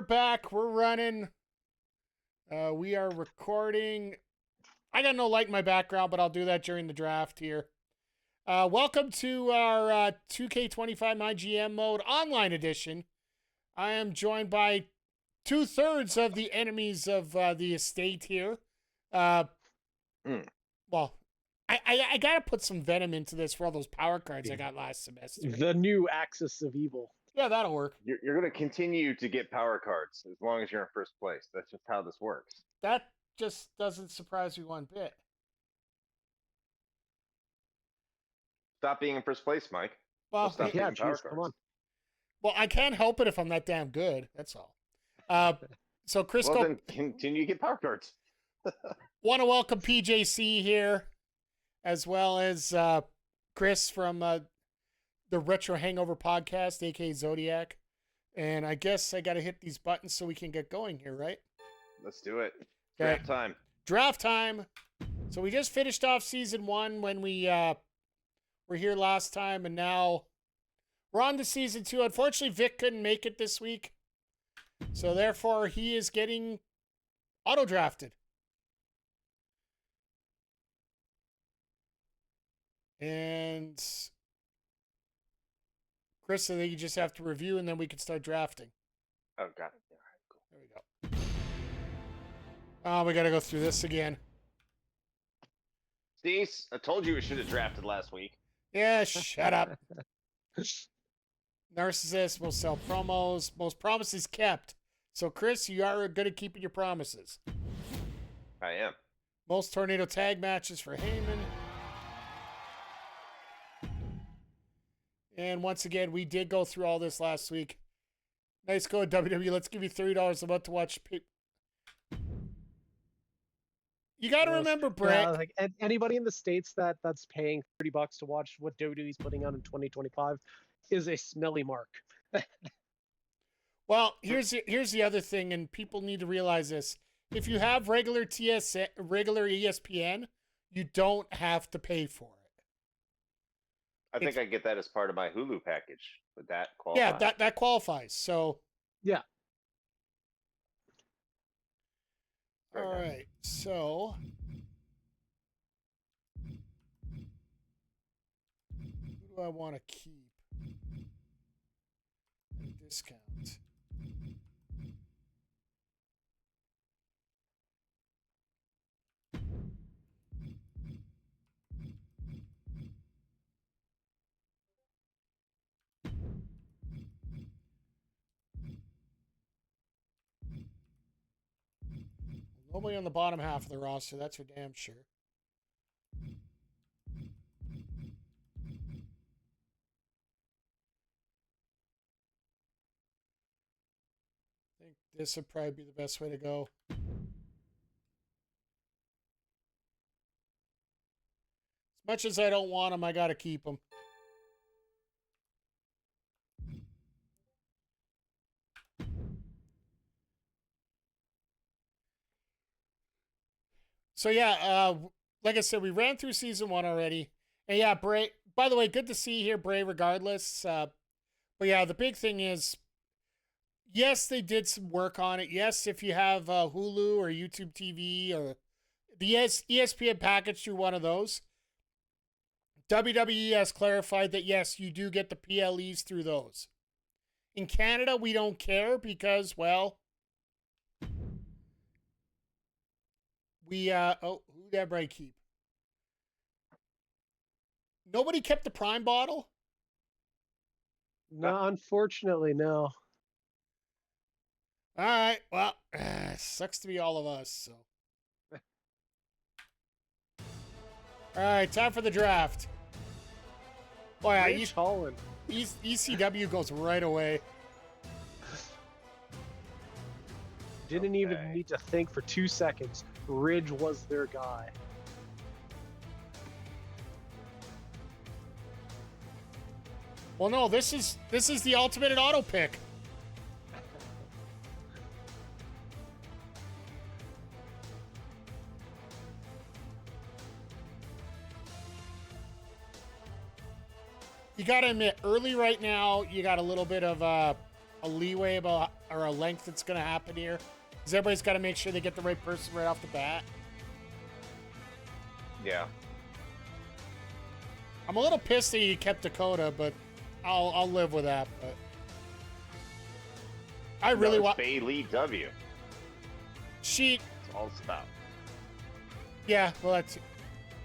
we're back. We're running. We are recording. I got no light in my background, but I'll do that during the draft here. Welcome to our 2K25 myGM mode online edition. I am joined by 2/3 of the enemies of the estate here. Well, I got to put some venom into this for all those power cards I got last semester. The new axis of evil. Yeah, that'll work. You're going to continue to get power cards as long as you're in first place. That's just how this works. That just doesn't surprise me one bit. Stop being in first place, Mike. Well, stop yeah, getting power come cards. on. Well, I can't help it if I'm that damn good. That's all. So Chris, Well, then continue to get power cards. want to welcome PJC here, as well as Chris from the Retro Hangover Podcast, aka Xodyak. And I guess I got to hit these buttons so we can get going here, right? Let's do it. Okay. Draft time. Draft time. So we just finished off season 1 when we were here last time, and now we're on to season 2. Unfortunately, Vic couldn't make it this week, so therefore he is getting auto-drafted. And Chris, I think you just have to review, and then we can start drafting. Oh, got it. All right, cool. There we go. Oh, we got to go through this again. Cease, I told you we should have drafted last week. Yeah, shut up. Narcissist will sell promos. Most promises kept. So, Chris, you are good at keeping your promises. I am. Most tornado tag matches for Heyman. And once again, we did go through all this last week. Nice go, WWE. Let's give you $30 a month to watch. You got to remember, Brett. Yeah, like anybody in the States that's paying $30 to watch what WWE's putting out in 2025 is a smelly mark. Well, here's the other thing, and people need to realize this. If you have regular ESPN, you don't have to pay for it. I think I get that as part of my Hulu package. Would that qualify? Yeah, that qualifies. So yeah. All right. So who do I want to keep? A discount. Nobody on the bottom half of the roster, that's for damn sure. I think this would probably be the best way to go. As much as I don't want them, I got to keep them. So yeah, like I said, we ran through season 1 already. And yeah, Bray, by the way, good to see you here, Bray, regardless. But yeah, the big thing is, yes, they did some work on it. Yes, if you have Hulu or YouTube TV or the ESPN package through one of those, WWE has clarified that, yes, you do get the PLEs through those. In Canada, we don't care because, well, who did everybody keep? Nobody kept the Prime bottle? No, unfortunately, no. All right, well, sucks to be all of us, so. All right, time for the draft. Boy, Rich Holland. ECW goes right away. Didn't even need to think for 2 seconds. Ridge was their guy. Well, no, this is the ultimate auto pick. You got to admit, early right now, you got a little bit of a leeway about or a length that's going to happen here. Because everybody's got to make sure they get the right person right off the bat. Yeah. I'm a little pissed that you kept Dakota, but I'll live with that. But I really want Bailey W. She. It's all it's about. Yeah, well, that's.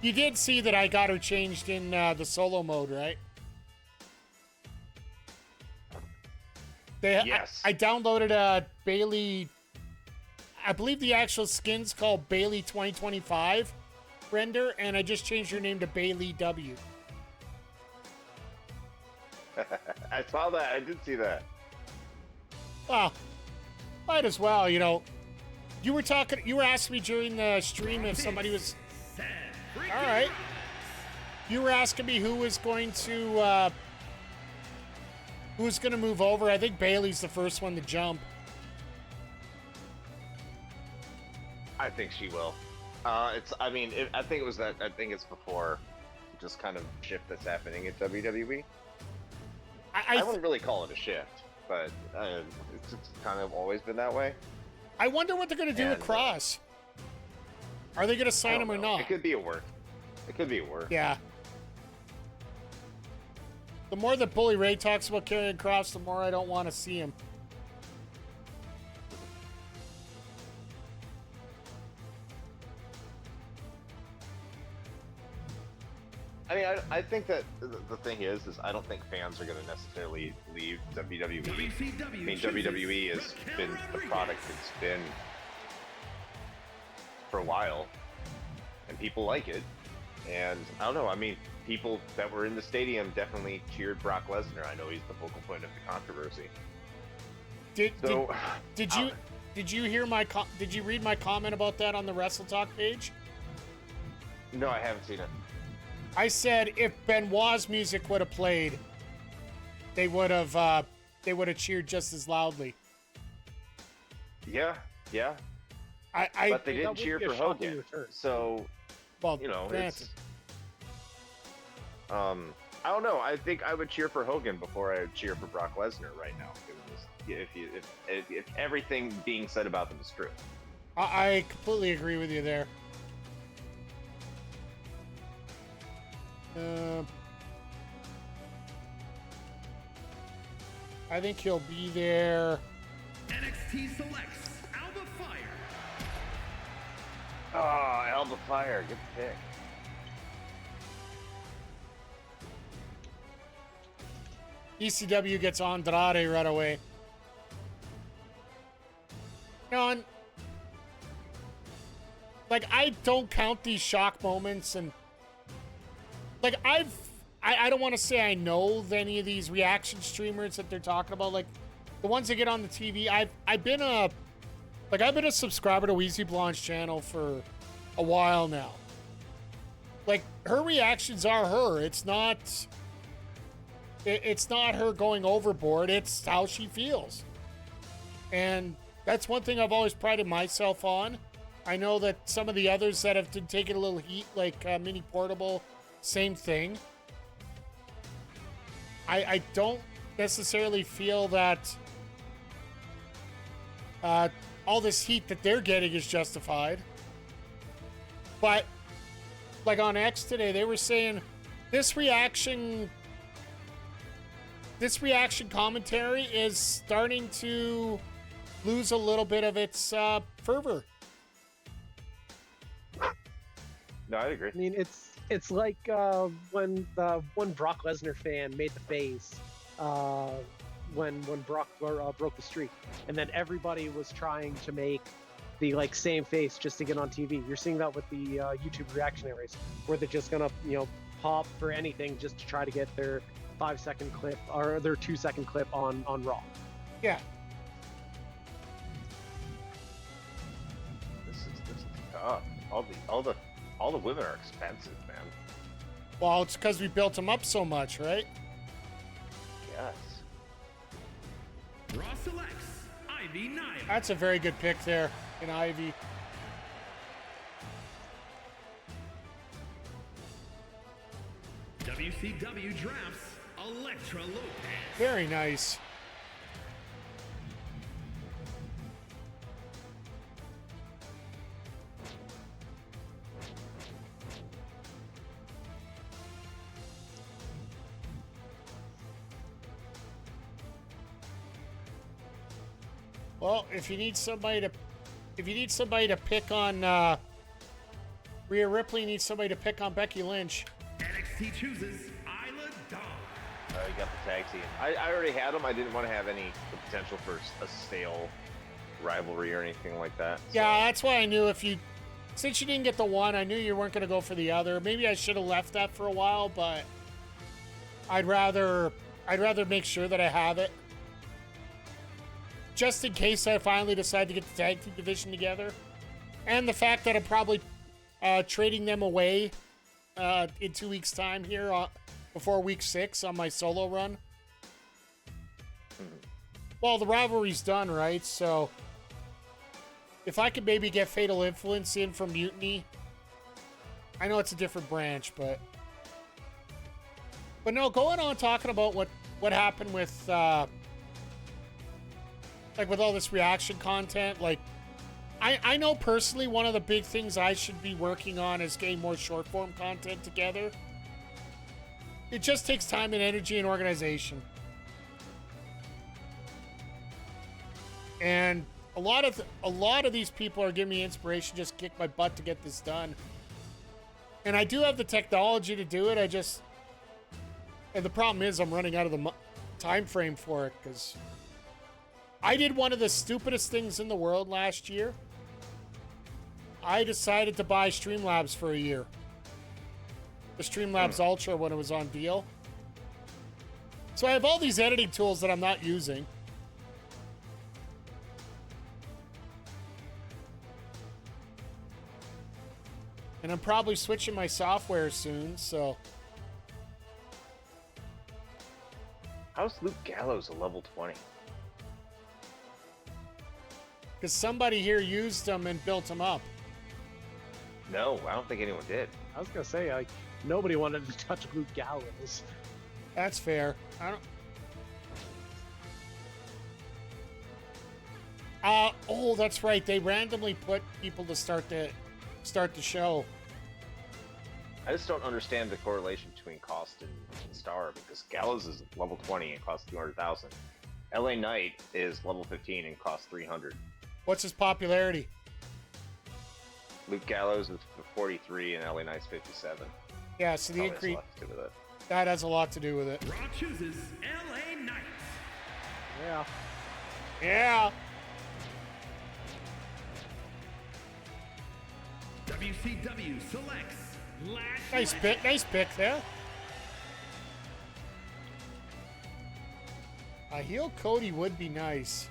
You did see that I got her changed in the solo mode, right? Yes. I downloaded Bailey. I believe the actual skin's called Bailey 2025 render, and I just changed her name to Bailey W. I saw that. I did see that. Well, might as well, you know. You were asking me during the stream if somebody was. All right. You were asking me who was going to move over. I think Bailey's the first one to jump. I think she will. I think it was that. I think it's before just kind of shift that's happening at WWE. I wouldn't really call it a shift, but it's kind of always been that way. I wonder what they're going to do with Cross. Are they going to sign him or not? It could be a work. It could be a work. Yeah. The more that Bully Ray talks about carrying Cross, the more I don't want to see him. I mean, I think that the thing is I don't think fans are going to necessarily leave WWE. I mean, WWE has been the product it's been for a while, and people like it. And I don't know. I mean, people that were in the stadium definitely cheered Brock Lesnar. I know he's the focal point of the controversy. Did you hear did you read my comment about that on the Wrestle Talk page? No, I haven't seen it. I said if Benoit's music would have played, they would have cheered just as loudly. Yeah. But they didn't cheer for Hogan. So, well, you know, it's. I don't know. I think I would cheer for Hogan before I would cheer for Brock Lesnar right now. If everything being said about them is true. I completely agree with you there. I think he'll be there. NXT selects Alba Fire. Oh, Alba Fire, good pick. ECW gets Andrade right away. No, like, I don't count these shock moments, and like I don't want to say I know any of these reaction streamers that they're talking about, like the ones that get on the TV. I've been a subscriber to Weezy Blonde's channel for a while now. Like, her reactions are her. It's not her going overboard. It's how she feels. And that's one thing I've always prided myself on. I know that some of the others that have taken a little heat, like Mini Portable, same thing. I don't necessarily feel that all this heat that they're getting is justified. But, like on X today, they were saying this reaction commentary is starting to lose a little bit of its fervor. No, I'd agree. I mean, it's like when the one Brock Lesnar fan made the face when Brock broke the streak, and then everybody was trying to make the same face just to get on TV. You're seeing that with the YouTube reactionaries, where they're just gonna pop for anything just to try to get their 5-second clip or their 2-second clip on Raw. Yeah. This is tough. All the women are expensive, man. Well, it's because we built them up so much, right? Yes. Raw selects Ivy Nile. That's a very good pick there in Ivy. WCW drafts Elektra Lopez. Very nice. Well, if you need somebody to pick on Rhea Ripley, needs somebody to pick on Becky Lynch. NXT chooses Isla Dawn. You got the tag team. I already had them. I didn't want to have the potential for a stale rivalry or anything like that. Yeah, that's why I knew since you didn't get the one, I knew you weren't going to go for the other. Maybe I should have left that for a while, but I'd rather make sure that I have it. Just in case I finally decide to get the tag team division together. And the fact that I'm probably trading them away in 2 weeks' time here before week 6 on my solo run. Well, the rivalry's done, right? So if I could maybe get Fatal Influence in from Mutiny. I know it's a different branch, but no, going on talking about what happened with with all this reaction content, I know personally one of the big things I should be working on is getting more short form content together. It just takes time and energy and organization. And a lot of these people are giving me inspiration, just kick my butt to get this done. And I do have the technology to do it. And the problem is I'm running out of the time frame for it, because I did one of the stupidest things in the world last year. I decided to buy Streamlabs for a year. The Streamlabs Ultra when it was on deal. So I have all these editing tools that I'm not using. And I'm probably switching my software soon, so. How's Luke Gallows a level 20? Because somebody here used them and built them up. No, I don't think anyone did. I was gonna say, nobody wanted to touch Luke Gallows. That's fair. Oh, that's right. They randomly put people to start the show. I just don't understand the correlation between cost and star, because Gallows is level 20 and costs 200,000. LA Knight is level 15 and costs 300. What's his popularity? Luke Gallows is 43 and LA Knight's 57. Yeah, so the increase that has a lot to do with it. Raw chooses LA Knight. Yeah. Yeah. WCW selects Nice pick there. A heel Cody would be nice.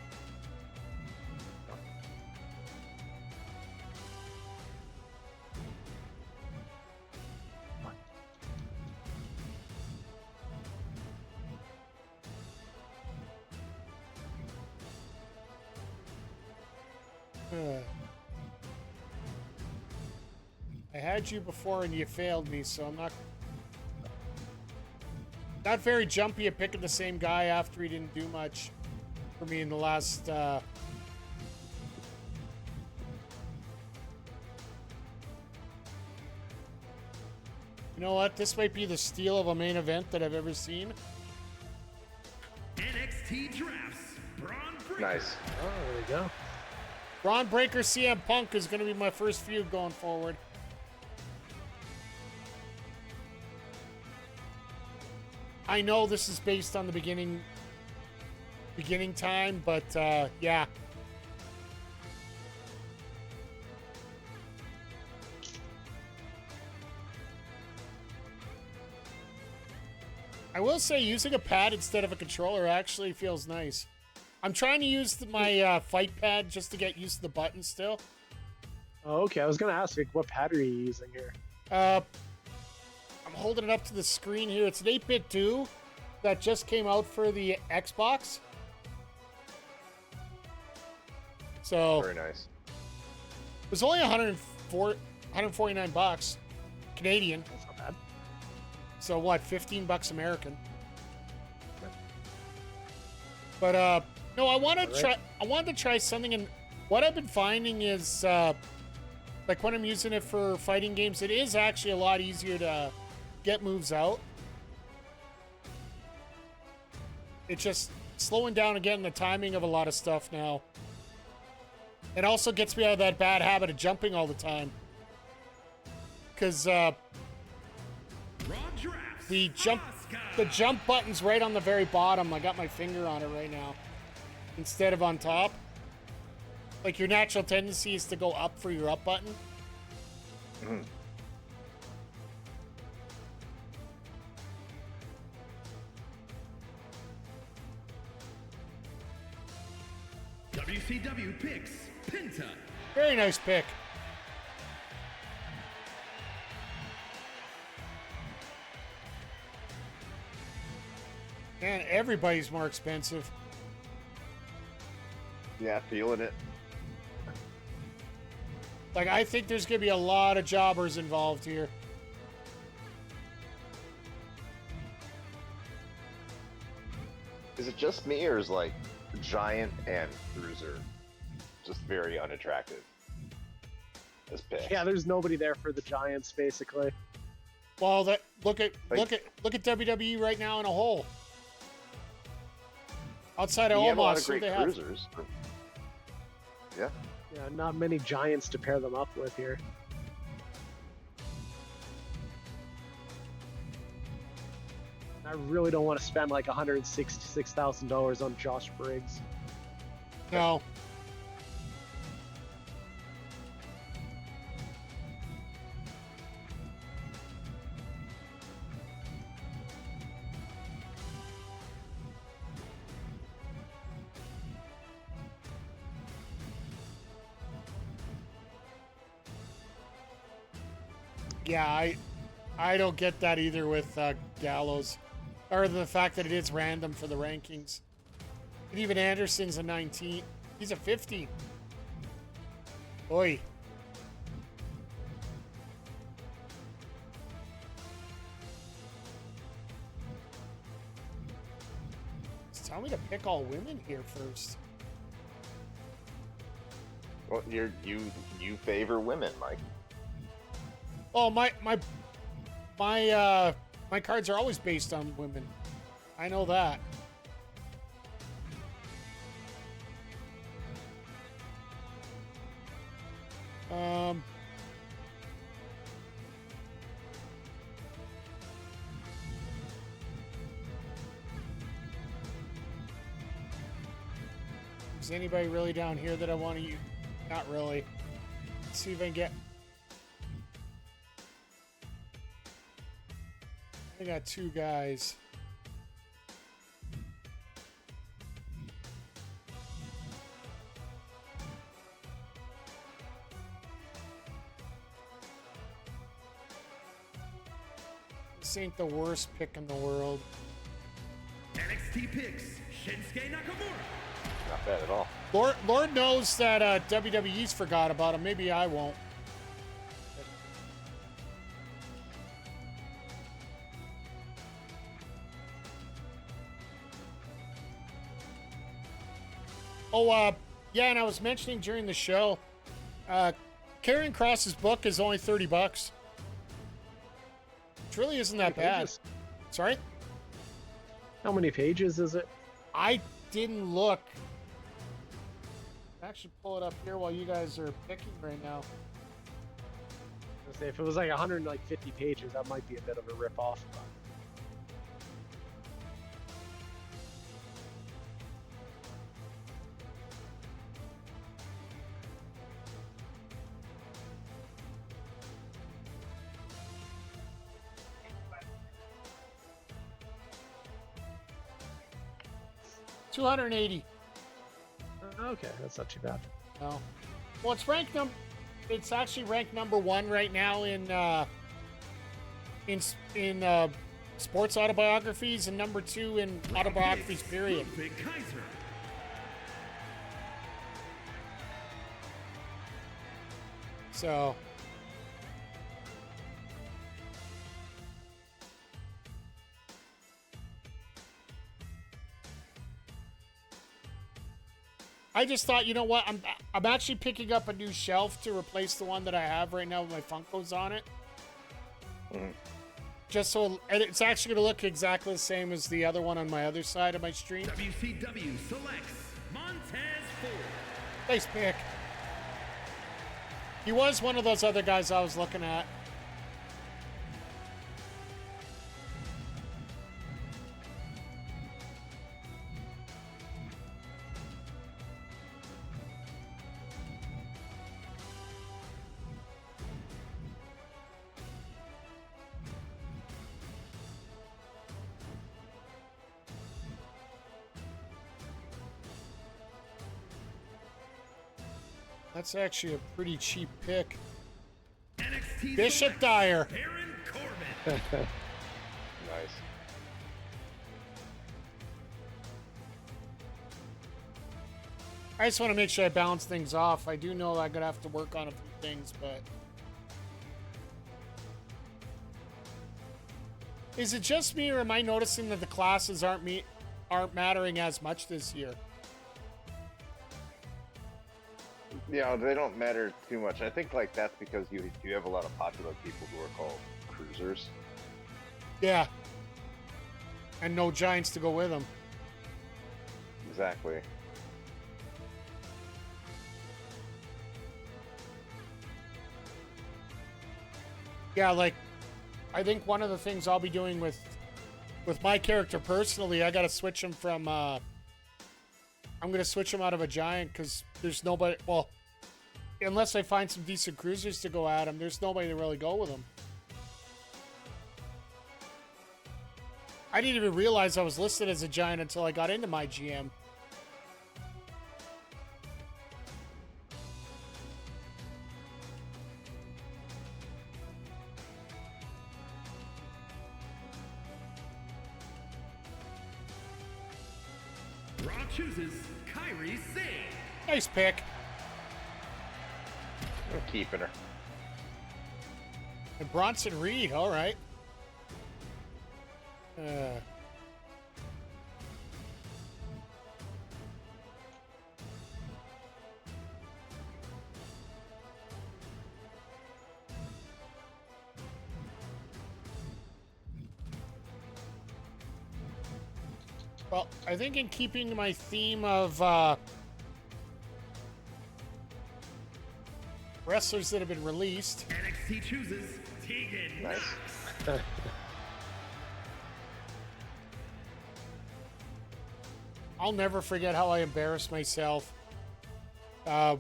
I had you before and you failed me, so I'm not very jumpy at picking the same guy after he didn't do much for me in the last you know what? This might be the steal of a main event that I've ever seen. NXT drafts Braun Breaker. Nice. Oh, there we go. Braun Breaker CM Punk is going to be my first feud going forward. I know this is based on the beginning time, but yeah. I will say using a pad instead of a controller actually feels nice. I'm trying to use my fight pad just to get used to the buttons still. Oh, okay. I was gonna ask, what pad are you using here? I'm holding it up to the screen here. It's an 8-bit do that just came out for the Xbox. So Very nice. it was only 149 bucks Canadian. That's not bad. So what, 15 bucks American? But no, I wanted to try something, and what I've been finding is like when I'm using it for fighting games, it is actually a lot easier to get moves out. It's just slowing down again the timing of a lot of stuff now. It also gets me out of that bad habit of jumping all the time. Because Raw Drafts. the jump button's right on the very bottom. I got my finger on it right now. Instead of on top. Like, your natural tendency is to go up for your up button. Mhm. WCW picks Penta. Very nice pick. Man, everybody's more expensive. Yeah, feeling it. Like, I think there's going to be a lot of jobbers involved here. Is it just me, or is like Giant and Bruiser just very unattractive as picks? Yeah, there's nobody there for the Giants, basically. Well, look at WWE right now in a whole. Outside of You have a lot Omos, of who great they have? cruisers. But... Yeah. Yeah, not many Giants to pair them up with here. I really don't want to spend like $166,000 on Josh Briggs. No. Yeah, I don't get that either with Gallows. Or the fact that it is random for the rankings. And even Anderson's a 19. He's a 50. Oi. Just tell me to pick all women here first. Well, you favor women, Mike. Oh, my cards are always based on women. I know that. Is anybody really down here that I want to use? Not really. Let's see if I can get... I got two guys. This ain't the worst pick in the world. NXT picks Shinsuke Nakamura. Not bad at all. Lord knows that WWE's forgot about him. Maybe I won't. Oh, yeah, and I was mentioning during the show, Karrion Kross's book is only $30. Which really isn't that bad. Pages? Sorry? How many pages is it? I didn't look. I should pull it up here while you guys are picking right now. I was gonna say, if it was like 150 pages, that might be a bit of a rip-off. $280. Okay, that's not too bad. No. Well, it's actually ranked number one right now in sports autobiographies and number two in autobiographies, period. Ludwig Kaiser. So, I just thought, you know what? I'm actually picking up a new shelf to replace the one that I have right now with my Funkos on it. Just so, and it's actually going to look exactly the same as the other one on my other side of my stream. WCW selects Montez Ford. Nice pick. He was one of those other guys I was looking at. That's actually a pretty cheap pick. NXT Bishop Select Dyer. Baron Corbin. Nice. I just want to make sure I balance things off. I do know I'm going to have to work on a few things, but... Is it just me, or am I noticing that the classes aren't mattering as much this year? Yeah, they don't matter too much. I think like that's because you have a lot of popular people who are called cruisers. Yeah. And no giants to go with them. Exactly. Yeah, like, I think one of the things I'll be doing with my character personally, I got to switch him from, I'm going to switch him out of a giant because there's nobody, well, unless I find some decent cruisers to go at him, there's nobody to really go with him. I didn't even realize I was listed as a giant until I got into myGM. Raw chooses Kairi Sane. Nice pick. I'm keeping her. And Bronson Reed, all right. Well, I think in keeping my theme of wrestlers that have been released. NXT chooses Tegan Nice. Knox. I'll never forget how I embarrassed myself. I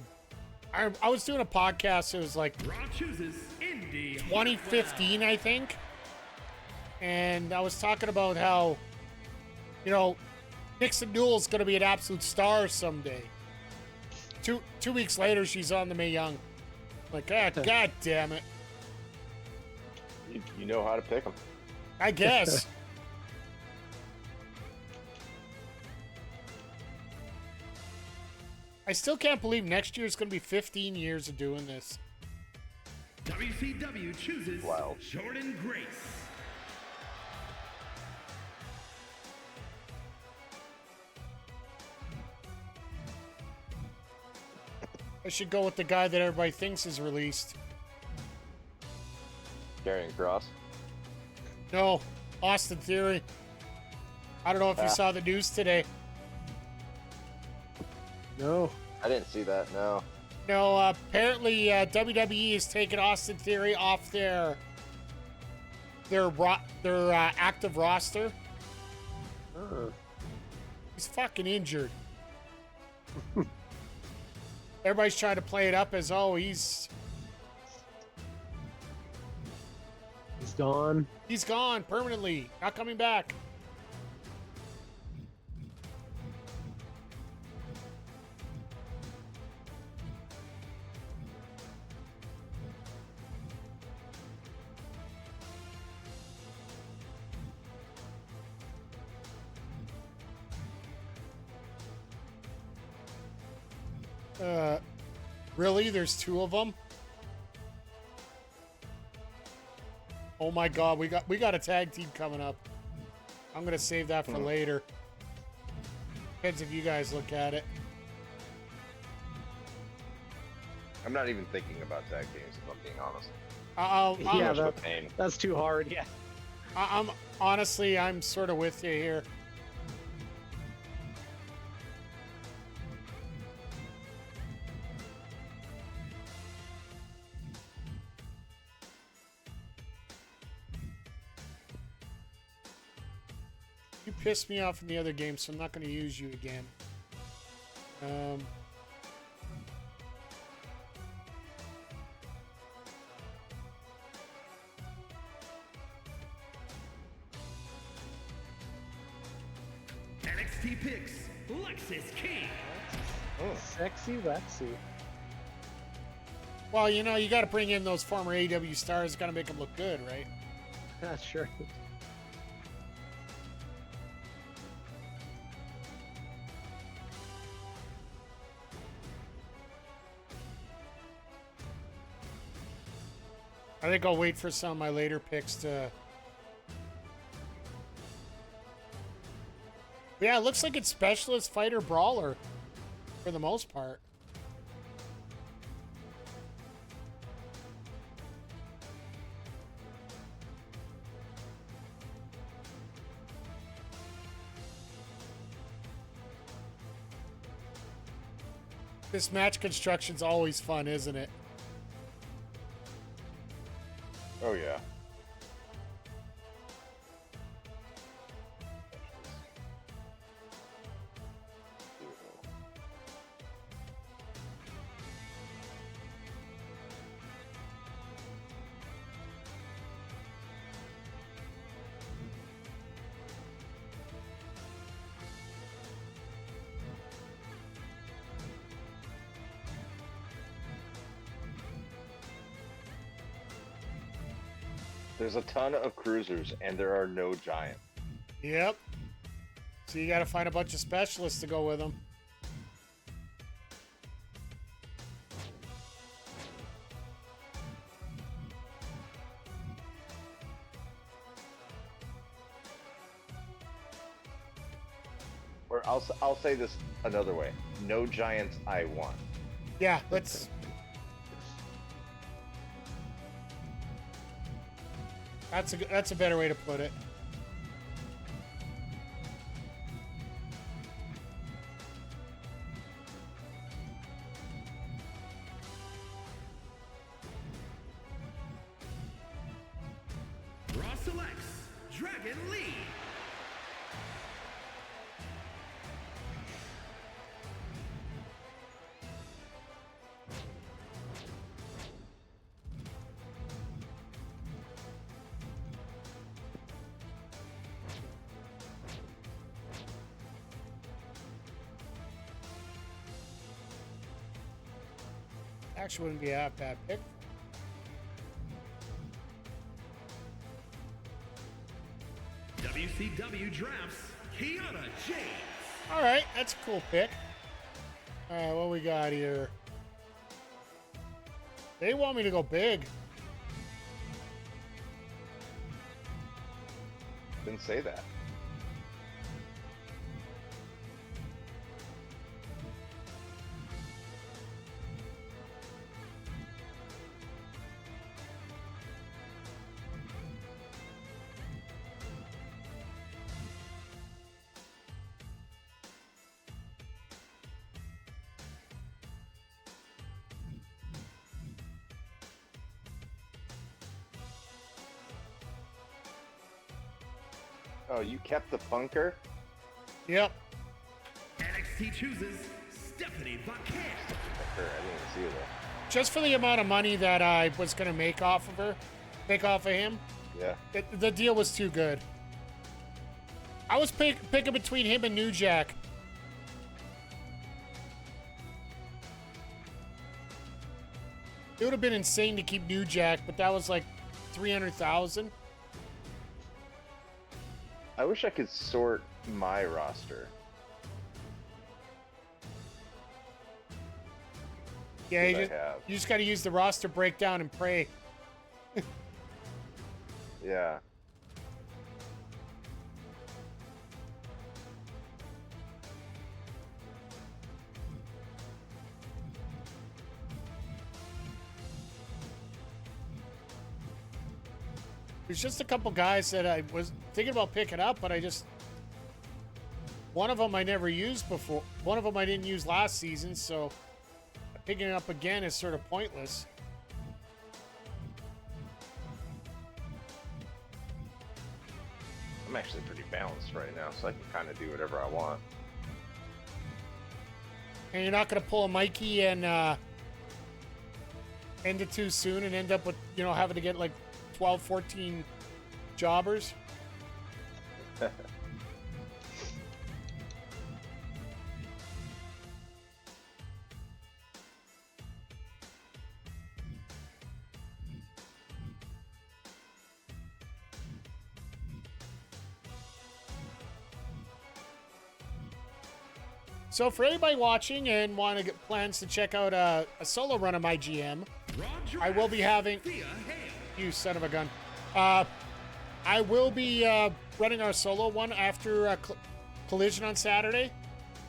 was doing a podcast. It was like Raw chooses Indy 2015, I think. And I was talking about how, you know, Nixon Newell's going to be an absolute star someday. Two weeks later, she's on the Mae Young. Like, God damn it. You know how to pick them. I guess. I still can't believe next year is going to be 15 years of doing this. WCW chooses Wow. Jordan Grace. I should go with the guy that everybody thinks is released. Carrying Cross. No, Austin Theory. I don't know if you saw the news today. No. I didn't see that. No. No, apparently WWE has taken Austin Theory off their active roster. He's fucking injured. Everybody's trying to play it up as, oh, he's gone. He's gone permanently. Not coming back. Really? There's two of them? Oh my god, we got a tag team coming up. I'm gonna save that for later. Depends if you guys look at it. I'm not even thinking about tag teams, if I'm being honest. Yeah, Much pain. that's too hard. Yeah. I'm honestly, I'm sort of with you here. You pissed me off in the other game, so I'm not going to use you again. NXT picks Lexus King. Sexy Lexi. Well, you know, you got to bring in those former AEW stars. Got to make them look good, right? Sure. I think I'll wait for some of my later picks to... Yeah, it looks like it's Specialist, Fighter, Brawler for the most part. This match construction's always fun, isn't it? Oh yeah. There's a ton of cruisers, and there are no giants. Yep. So you got to find a bunch of specialists to go with them. Or I'll say this another way: no giants I want. Yeah, let's... That's a better way to put it. Raw selects Dragon Lee. Actually wouldn't be a bad pick. WCW drafts Kiana James. All right, that's a cool pick. All right, what we got here? They want me to go big. Didn't say that. Oh, you kept the Funker? Yep. NXT chooses Stephanie Vaquer. Funker, I didn't even see it though. Just for the amount of money that I was going to make off of him, Yeah. the deal was too good. I was picking between him and New Jack. It would have been insane to keep New Jack, but that was like $300,000. I wish I could sort my roster. Yeah, What you I just, have. you just got to use the roster breakdown and pray. Yeah. There's just a couple guys that I was thinking about picking up, but one of them I never used before. One of them I didn't use last season, so picking it up again is sort of pointless. I'm I'm actually pretty balanced right now, so I can kind of do whatever I want. And you're not going to pull a Mikey and end it too soon and end up with, having to get like 12, 14 jobbers. So for anybody watching and want to get plans to check out a solo run of myGM, I will be having... You son of a gun. I will be running our solo one after Collision on Saturday.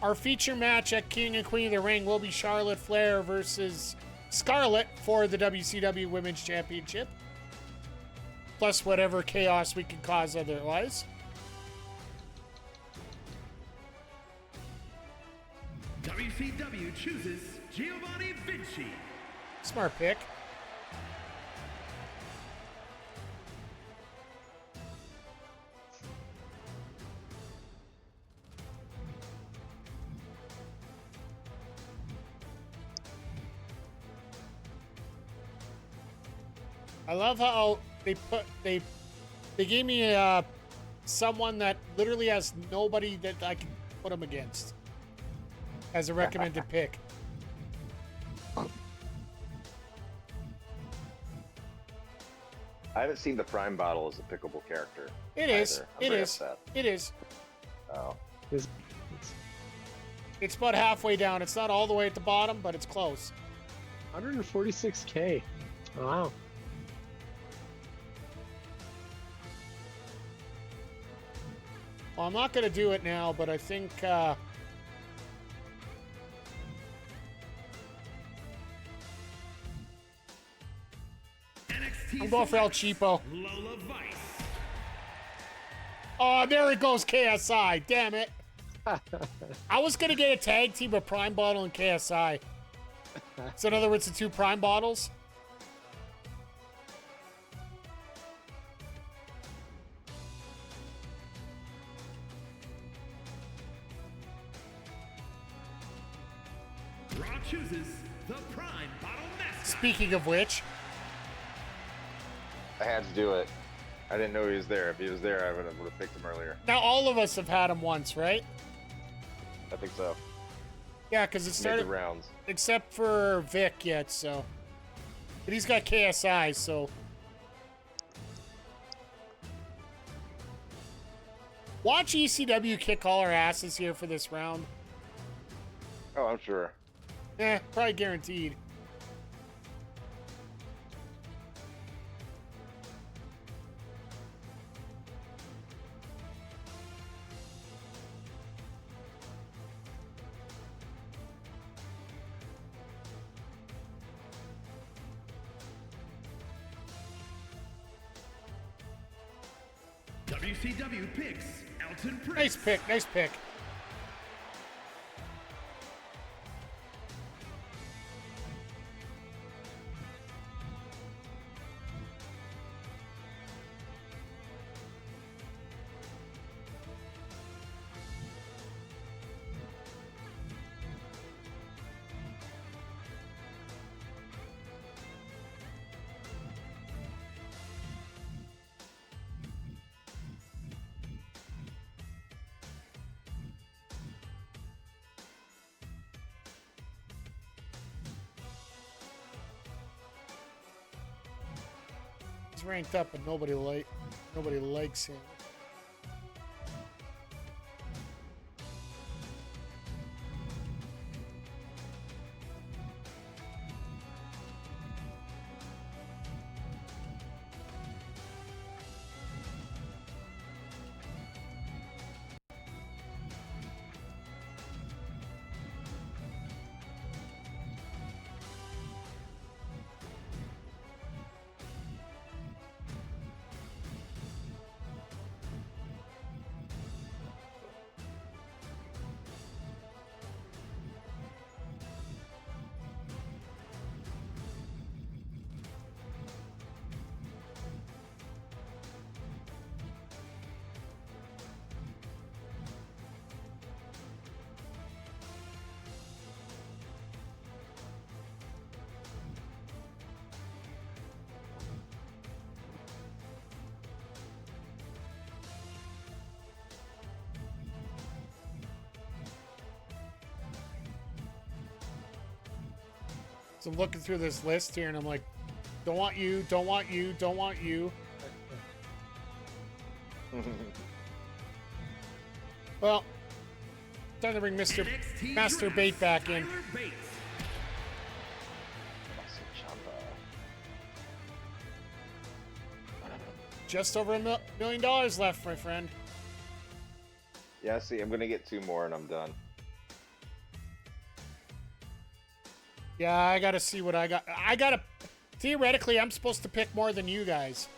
Our feature match at King and Queen of the Ring will be Charlotte Flair versus Scarlett for the WCW Women's Championship. Plus whatever chaos we can cause otherwise. WCW chooses Giovanni Vinci. Smart pick. I love how they gave me someone that literally has nobody that I can put them against as a recommended pick. I haven't seen the Prime bottle as a pickable character. It is. It is. It is. Oh. It's about halfway down. It's not all the way at the bottom, but it's close. 146K. Wow. Well, I'm not going to do it now, but I think... I'm going for El Cheapo. Lola Vice. Oh, there it goes, KSI. Damn it. I was going to get a tag team of Prime Bottle and KSI. So in other words, the two Prime Bottles. Raw chooses the Prime Bottle Master. Speaking of which... I had to do it. I didn't know he was there. If he was there, I would have picked him earlier. Now, all of us have had him once, right? I think so. Yeah, because it started... Made the rounds. Except for Vic yet, so... But he's got KSI, so... Watch ECW kick all our asses here for this round. Oh, I'm sure. Probably guaranteed. WCW picks Elton Prince. Nice pick, nice pick. He's ranked up, but nobody likes him. So I'm looking through this list here, and I'm like, don't want you, don't want you, don't want you. Well, time to bring Mr. NXT Master Draft, Bait back in. Tyler Bates. Just over $1 million left, my friend. Yeah, see, I'm gonna get 2 more and I'm done. Yeah, I gotta see what I got. Theoretically, I'm supposed to pick more than you guys.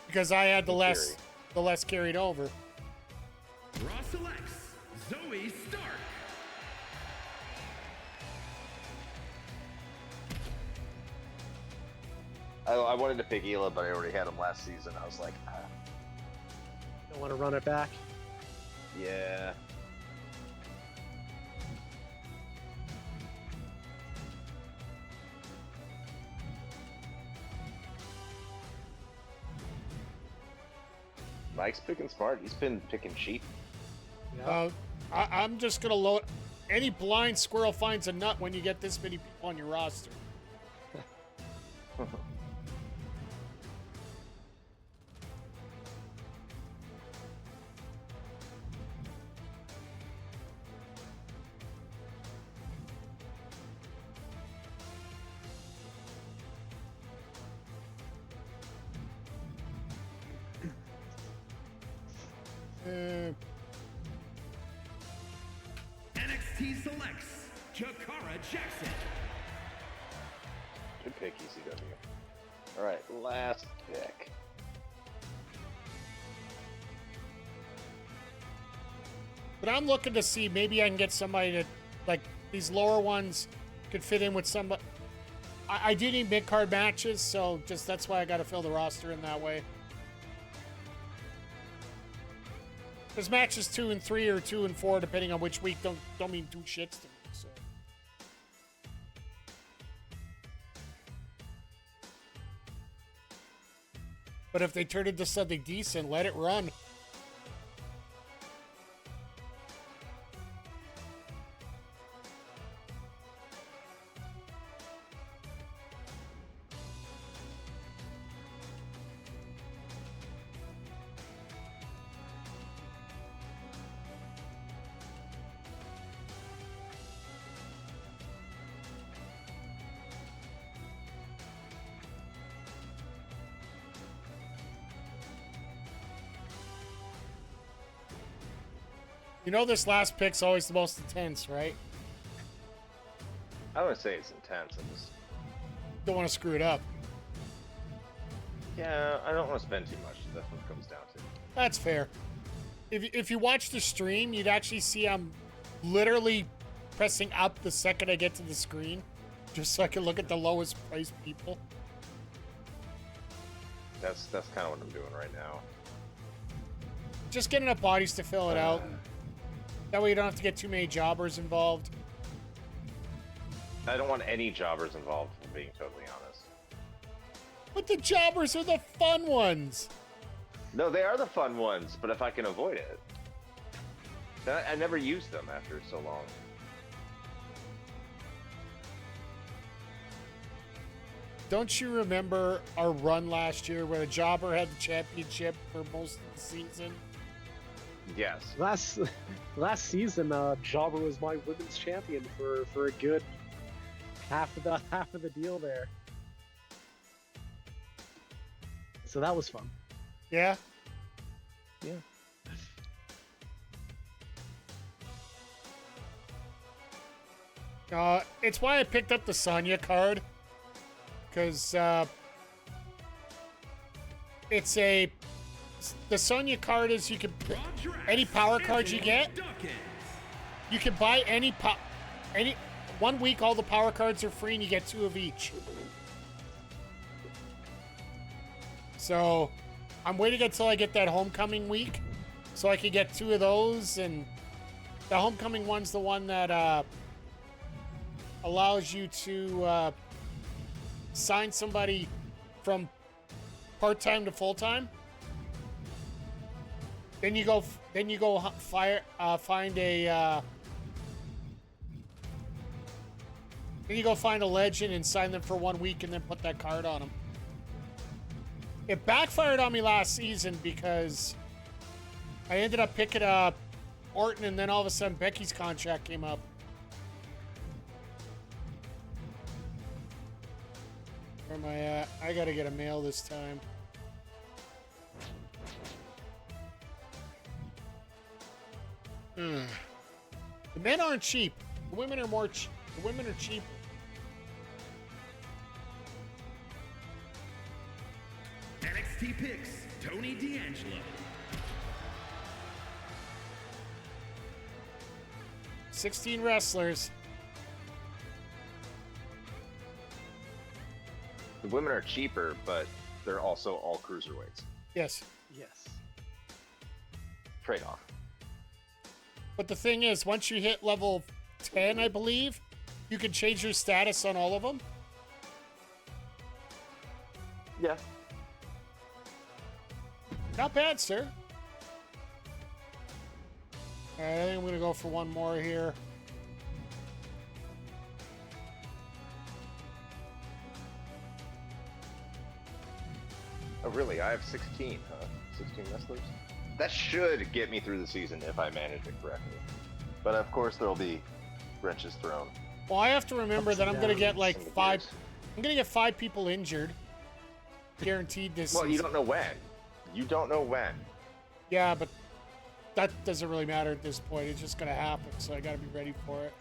Because I had the less carried over. Raw selects Zoe Stark. I wanted to pick Hila, but I already had him last season. I was like, Don't want to run it back. yeah. Mike's picking smart. He's been picking cheap. Yeah. I'm just gonna load. Any blind squirrel finds a nut when you get this many people on your roster. NXT selects Jakara Jackson. Good pick, ECW. All right, last pick. But I'm looking to see maybe I can get somebody to, like, these lower ones could fit in with somebody. I do need mid-card matches, so just that's why I got to fill the roster in that way. Because matches 2 and 3 or 2 and 4, depending on which week, don't mean 2 shits to me. So. But if they turn into something decent, let it run. You know this last pick's always the most intense, right? I don't want to say it's intense. I just, Don't want to screw it up. yeah, I don't want to spend too much. That's what it comes down to. That's fair. If you watch the stream, you'd actually see I'm literally pressing up the second I get to the screen, just so I can look at the lowest priced people. That's kind of what I'm doing right now. Just get enough bodies to fill it out. That way you don't have to get too many jobbers involved. I don't want any jobbers involved, if I'm being totally honest. But the jobbers are the fun ones. No, they are the fun ones, but if I can avoid it. I never used them after so long. Don't you remember our run last year where the jobber had the championship for most of the season? Yes. Last season, Jobber was my women's champion for a good half of the deal there. So that was fun. Yeah? Yeah. It's why I picked up the Sonya card. Because it's a... The Sonya card is you can... Any power cards you get, you can buy any... 1 week, all the power cards are free, and you get 2 of each. So, I'm waiting until I get that homecoming week, so I can get 2 of those, and the homecoming one's the one that allows you to sign somebody from part-time to full-time. Then you go find a. Then you go find a legend and sign them for 1 week and then put that card on them. It backfired on me last season because I ended up picking up Orton, and then all of a sudden Becky's contract came up. Where am I at? I gotta get a mail this time. The men aren't cheap. The women are more cheap. The women are cheaper. NXT picks Tony D'Angelo. 16 wrestlers. The women are cheaper, but they're also all cruiserweights. Yes. Yes. Trade-off. But the thing is, once you hit level 10, I believe, you can change your status on all of them. Yeah. Not bad, sir. All right, I think I'm going to go for one more here. Oh, really? I have 16, huh? 16 wrestlers? That should get me through the season if I manage it correctly. But of course, there'll be wrenches thrown. Well, I have to remember that I'm going to get like Single five. gears. I'm going to get 5 people injured. Guaranteed this Well, season. you don't know when. You don't know when. Yeah, but that doesn't really matter at this point. It's just going to happen, so I got to be ready for it.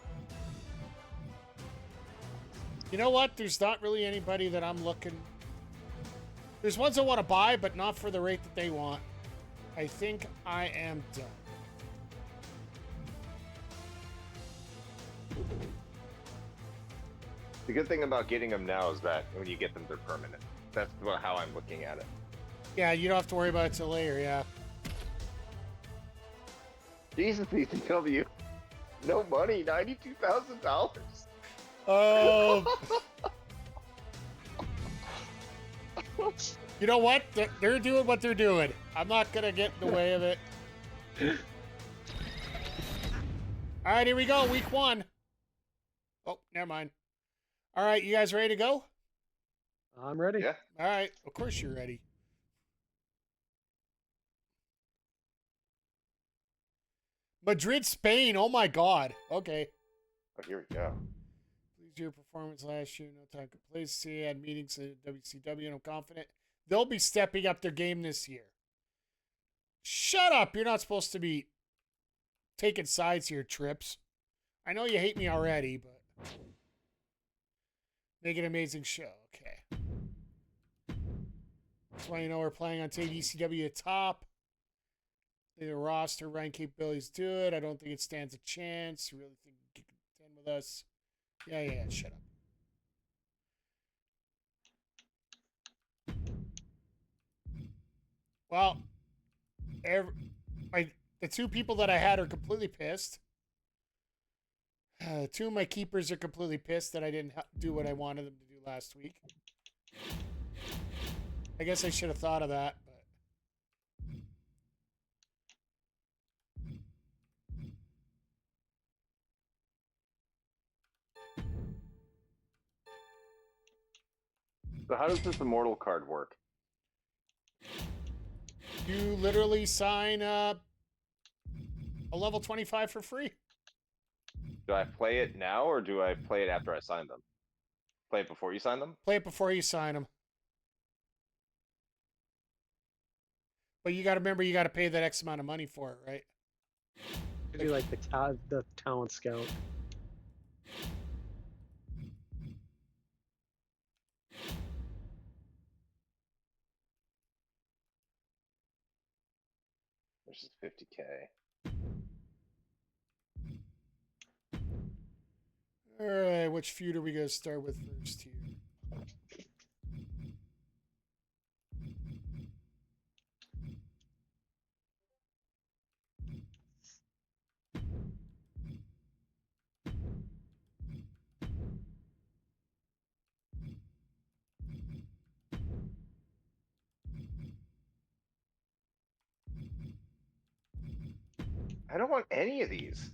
You know what? There's not really anybody that I'm looking. There's ones I want to buy, but not for the rate that they want. I think I am done. The good thing about getting them now is that when you get them, they're permanent. That's how I'm looking at it. Yeah, you don't have to worry about it till later, yeah. Jesus, ECW. No money, $92,000. Oh. You know what? They're doing what they're doing. I'm not going to get in the way of it. All right, here we go. Week 1. Oh, never mind. All right, you guys ready to go? I'm ready. Yeah. All right. Of course you're ready. Madrid, Spain. Oh, my God. Okay. Oh, here we go. Please do your performance last year. No time complacency. Had meetings at WCW, and I'm confident they'll be stepping up their game this year. Shut up. You're not supposed to be taking sides here, Trips. I know you hate me already, but make an amazing show. Okay. That's why you know we're playing on TDCW at top. The roster, Ryan capabilities do it. I don't think it stands a chance. You really think you can contend with us? Yeah, shut up. Well, the 2 people that I had are completely pissed. 2 of my keepers are completely pissed that I didn't do what I wanted them to do last week. I guess I should have thought of that, but... So how does this Immortal card work? You literally sign a level 25 for free. Do I play it now, or do I play it after I sign them? Play it before you sign them? Play it before you sign them. But you got to remember, you got to pay that X amount of money for it, right? Do like the talent scout. Which is 50K. All right, which feud are we going to start with first here? I don't want any of these.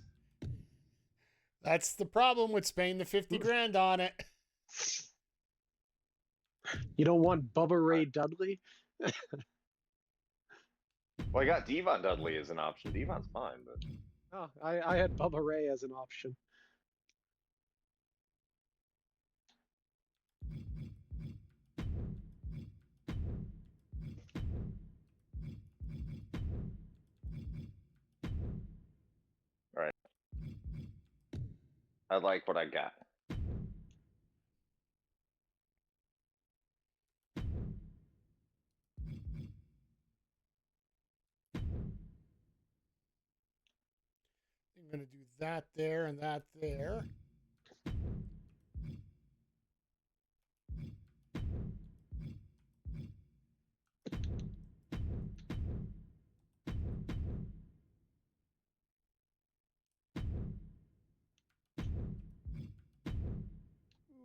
That's the problem with spending the 50 grand on it. You don't want Bubba Ray Dudley? Well, I got Devon Dudley as an option. Devon's fine, but Oh, I had Bubba Ray as an option. all right. I like what I got. I'm going to do that there and that there.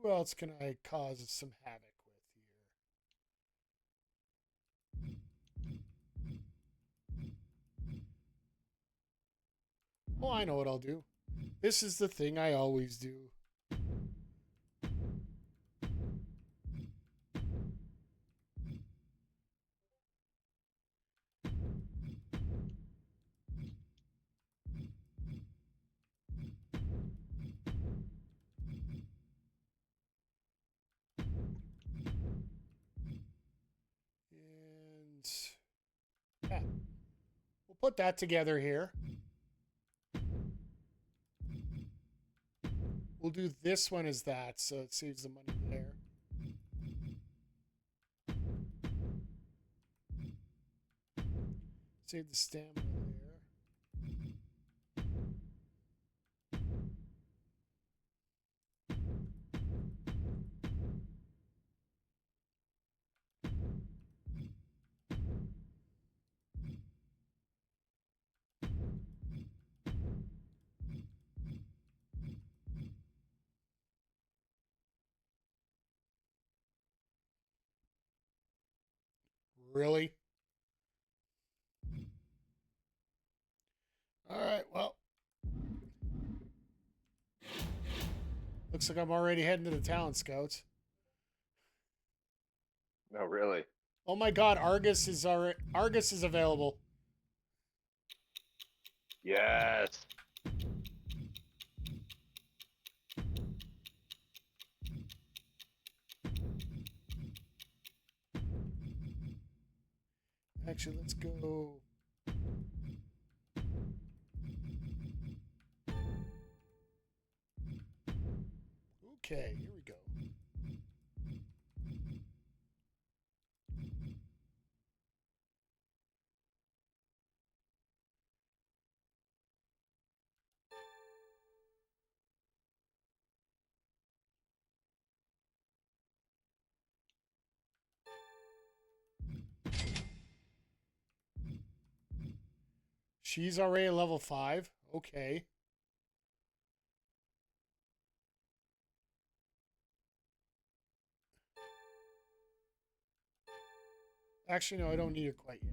Who else can I cause some havoc with here? Oh, I know what I'll do. This is the thing I always do. And yeah, we'll put that together here. We'll do this one as that, so it saves the money there. Save the stamina there. Really? All right, well. Looks like I'm already heading to the talent scouts. No, really. Oh my God, Argus is available. Yes. Actually, let's go. Okay, here we go. She's already at level 5. Okay. Actually, no, I don't need her quite yet.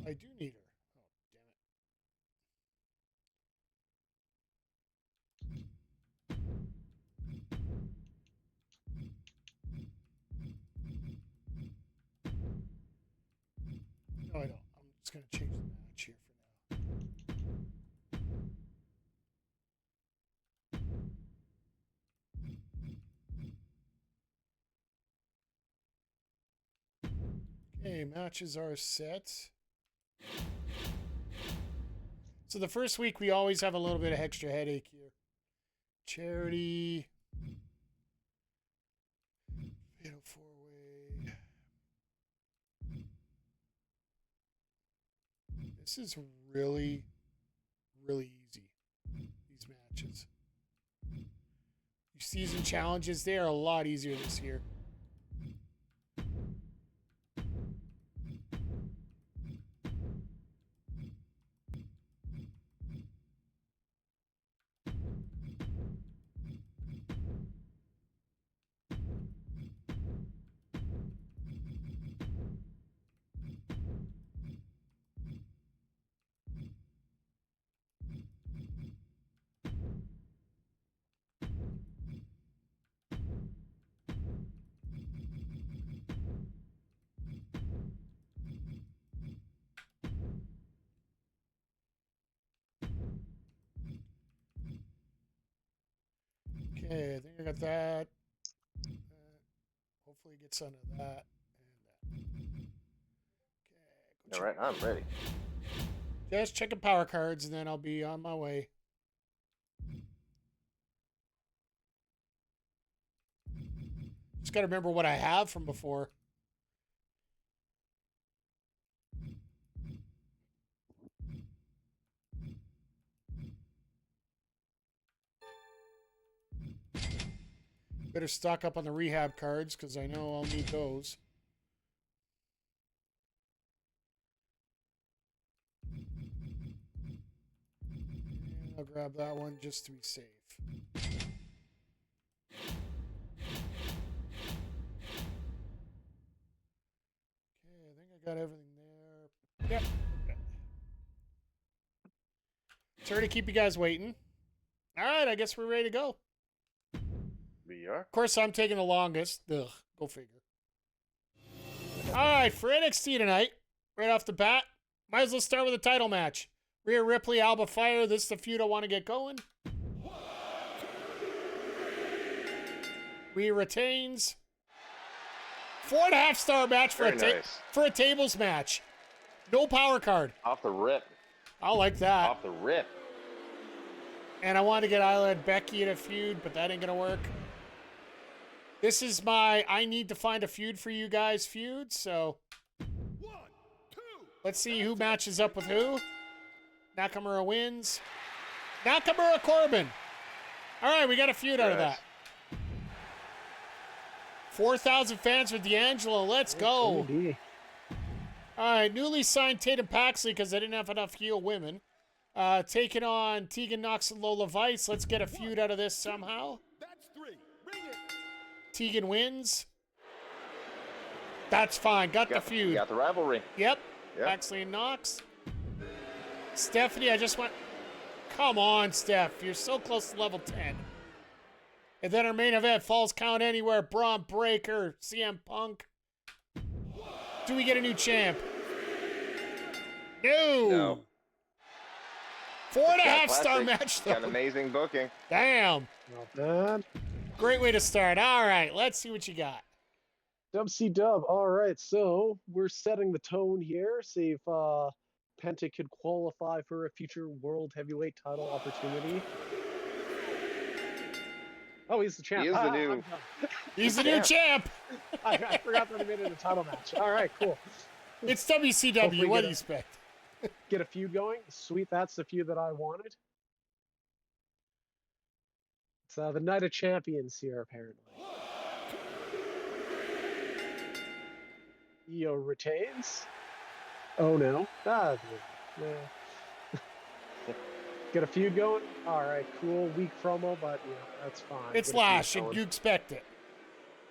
I do need her. Oh, damn it. No, I don't. I'm just going to change the match here for now. Okay, matches are set. So the first week, we always have a little bit of extra headache here. Charity. Fatal 4-way. This is really, really easy, these matches. You season challenges, they are a lot easier this year. Okay, I think I got that. Hopefully get some of that. And that. Okay, All right, I'm ready. Just checking power cards, and then I'll be on my way. Just got to remember what I have from before. Better stock up on the rehab cards, because I know I'll need those. And I'll grab that one just to be safe. Okay, I think I got everything there. Yep. Okay. Sorry to keep you guys waiting. All right, I guess we're ready to go. We are. Of course, I'm taking the longest. Ugh, go figure. All right, for NXT tonight, right off the bat, might as well start with a title match. Rhea Ripley, Alba Fire. This is the feud I want to get going. Rhea retains. 4.5-star match for for a tables match. No power card. Off the rip. I like that. Off the rip. And I wanted to get Isla and Becky in a feud, but that ain't going to work. This is my I need to find a feud for you guys feud, so let's see who matches up with who. Nakamura wins. Nakamura Corbin. All right, we got a feud out of that. 4,000 fans for D'Angelo. Let's go. All right, newly signed Tatum Paxley because they didn't have enough heel women. Taking on Tegan Nox and Lola Vice. Let's get a feud out of this somehow. That's 3. Bring it. Tegan wins. That's fine. Got the feud. Got the rivalry. Yep. Paxley and Nox. Stephanie, I just went. Come on, Steph. You're so close to level 10. And then our main event, Falls Count Anywhere, Braun Breaker, CM Punk. Do we get a new champ? No. 4.5-star match, though. Got amazing booking. Damn. Well done. Great way to start. All right, let's see what you got. Dub. All right, so we're setting the tone here. See if Penta could qualify for a future World Heavyweight title opportunity. Oh, he's the champ. He is the new. He's the new champ. I forgot that he made it a title match. All right, cool. It's WCW. What do you expect? Get a feud going. Sweet, that's the feud that I wanted. It's the Night of Champions here, apparently. Io retains. Oh no. Yeah. Get a feud going. All right, cool. Weak promo, but yeah, that's fine. It's Lash, and you expect it.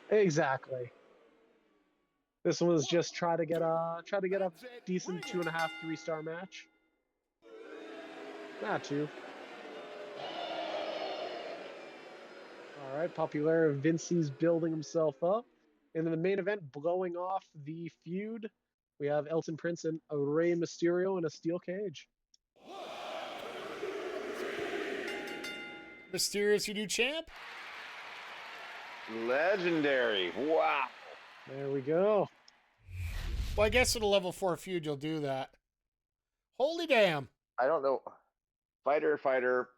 Exactly. This one was just try to get a decent 2.5, 3-star match. Not 2. All right, popular. Vincey's building himself up. And in the main event, blowing off the feud, we have Elton Prince and Rey Mysterio in a steel cage. Mysterio's your new champ? Legendary. Wow. There we go. Well, I guess with a level 4 feud, you'll do that. Holy damn. I don't know. Fighter.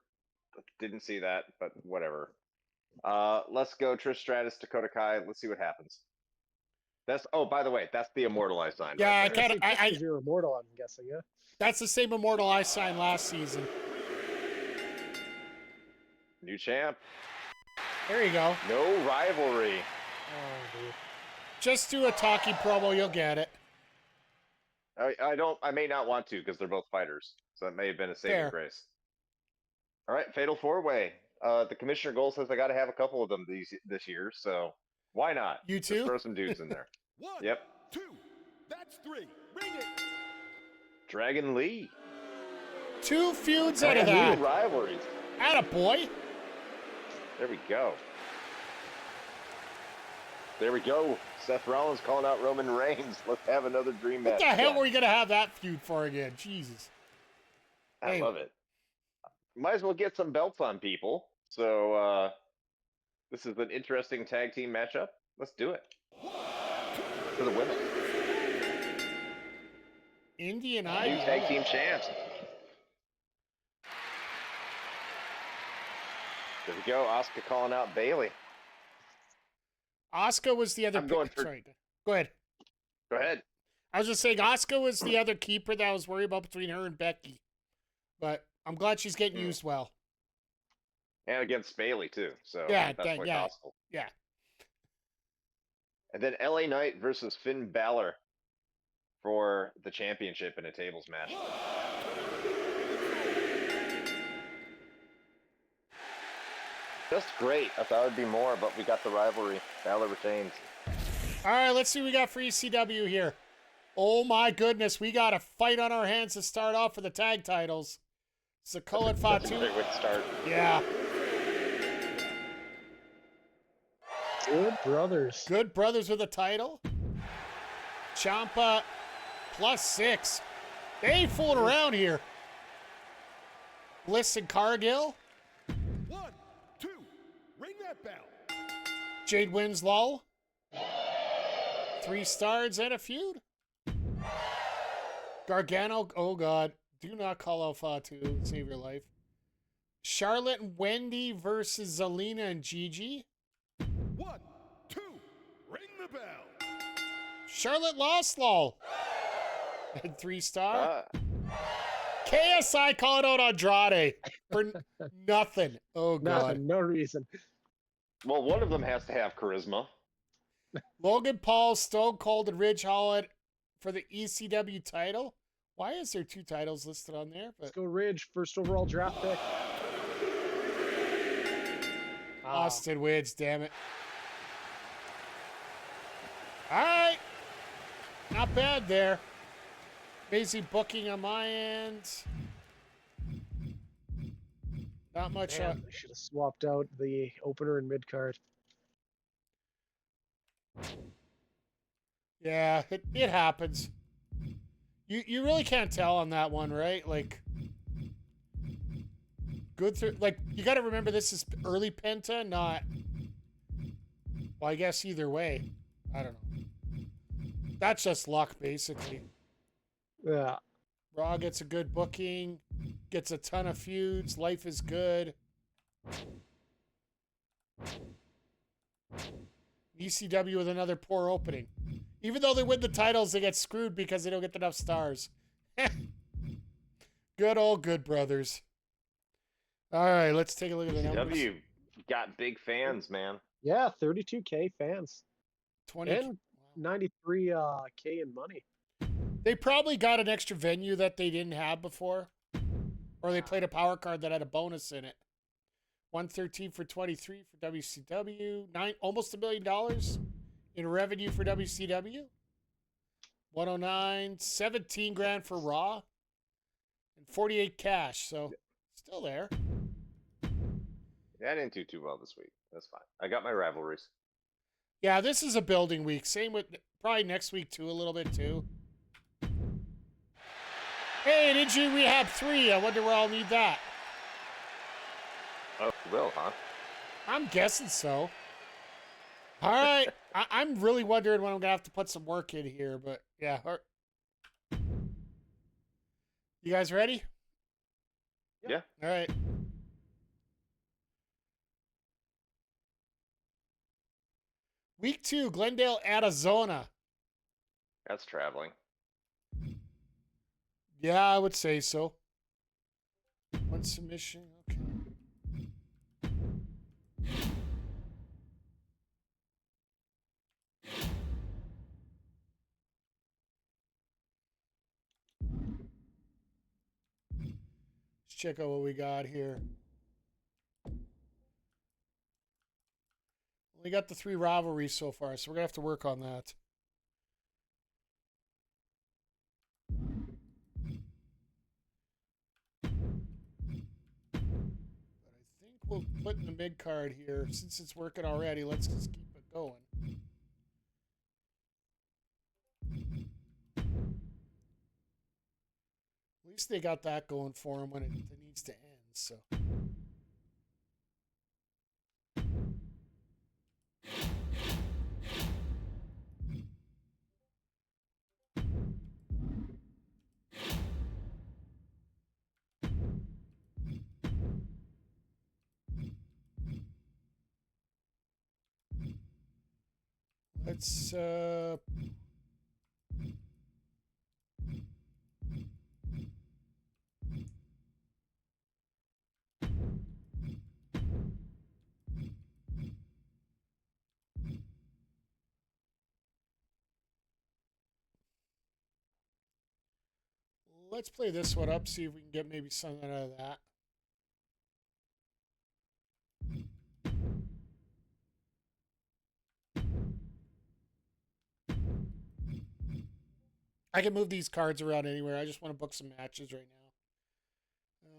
Didn't see that, but whatever. Let's go Trish Stratus, Dakota Kai. Let's see what happens. That's by the way, that's the immortalized sign. Yeah, right you're immortal, I'm guessing, yeah. That's the same immortal I signed last season. New champ. There you go. No rivalry. Oh, dude. Just do a talkie promo, you'll get it. I may not want to because they're both fighters. So it may have been a saving Fair. grace. All right, Fatal 4-Way. The commissioner goal says I got to have a couple of them this year, so why not? You Just too? throw some dudes in there. 1, Yep. 2, that's 3. Ring it. Dragon Lee. 2 feuds out of Two that. rivalries. Attaboy. There we go. There we go. Seth Rollins calling out Roman Reigns. Let's have another dream match. What the hell done. were we going to have that feud for again? Jesus. I Hey. love it. Might as well get some belts on people. So this is an interesting tag team matchup. Let's do it. For the women. Indian New Ivy. tag team champs. There we go. Asuka calling out Bailey. Asuka was the other. I'm going for- Sorry. Go ahead. Go ahead. I was just saying Asuka was the other keeper that I was worried about between her and Becky. But I'm glad she's getting used well. And against Bailey too. So Yeah, that's quite yeah. possible. Yeah. And then LA Knight versus Finn Balor for the championship in a tables match. Just great. I thought it'd be more, but we got the rivalry. Balor retains. All right, let's see what we got for ECW here. Oh my goodness, we got a fight on our hands to start off for the tag titles. Sikoa and That's a Fatu. great way to start. Yeah, Good brothers. good brothers with a title. Ciampa +6. They ain't fooling around here. Bliss and Cargill. 1, 2, ring that bell. Jade Winslow. 3 stars and a feud. Gargano, oh God. Do not call out Fatu. Save your life. Charlotte and Wendy versus Zelina and Gigi. 1, 2, ring the bell. Charlotte lost, lol. And 3 star. Ah, KSI calling out Andrade for nothing. Oh God. Nothing, no reason. well, one of them has to have charisma. Logan Paul, Stone Cold, and Ridge Holland for the ECW title. Why is there 2 titles listed on there? Let's But go Ridge, first overall draft pick. Austin wins, damn it. All right. Not bad there. Amazing booking on my end. Not much. Man, I should have swapped out the opener and mid card. Yeah, it happens. You really can't tell on that one, right? Like, good through. Like, you got to remember this is early Penta, not. Well, I guess either way. I don't know. That's just luck, basically. Yeah. Raw gets a good booking, gets a ton of feuds. Life is good. ECW with another poor opening. Even though they win the titles, they get screwed because they don't get enough stars. Good old Good Brothers. All right, let's take a look at the numbers. ECW got big fans, man. Yeah, 32K fans. 20. And 93K in money. They probably got an extra venue that they didn't have before. Or they played a power card that had a bonus in it. 113 for 23 for WCW. Almost $1 million in revenue for WCW. 109, 17 grand for Raw. And 48 cash. So still there. Yeah, I didn't do too well this week. That's fine. I got my rivalries. Yeah, this is a building week. Same with probably next week too, a little bit too. Hey, an injury rehab 3. I wonder where I'll need that. Oh, will, huh? I'm guessing so. All right. I'm really wondering when I'm going to have to put some work in here, but yeah. You guys ready? Yeah. All right. Week 2, Glendale, Arizona. That's traveling. Yeah, I would say so. One submission. Okay. check out what we got here. We got the 3 rivalries so far, so we're going to have to work on that. But I think we'll put in the mid card here. Since it's working already, let's just keep it going. At least they got that going for them when it needs to end, so... Let's let's play this one up, see if we can get maybe something out of that. I can move these cards around anywhere. I just want to book some matches right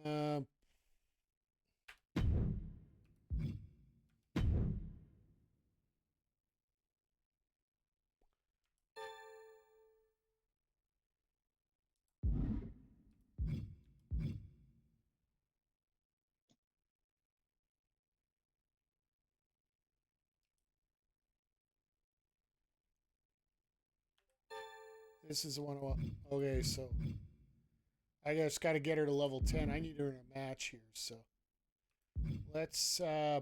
now. This is the one. Okay, so I just got to get her to level 10. I need her in a match here, so let's. You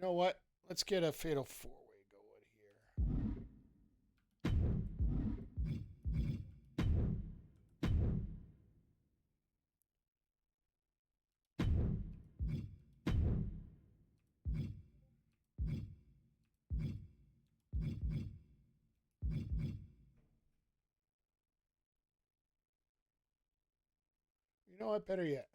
know what? Let's get a fatal 4-way going here. You know what? Better yet.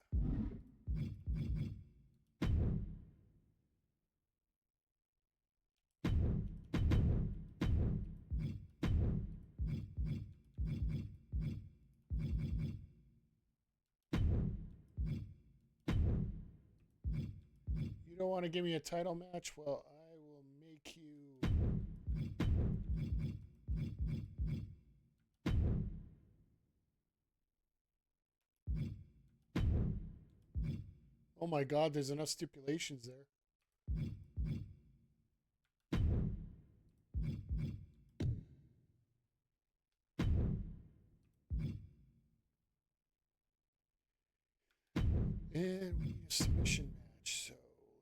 You don't want to give me a title match? Well, I will make you... Oh my God, there's enough stipulations there. And we need a submission match, so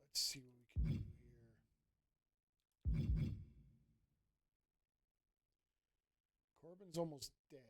let's see what we can do here. Corbin's almost dead.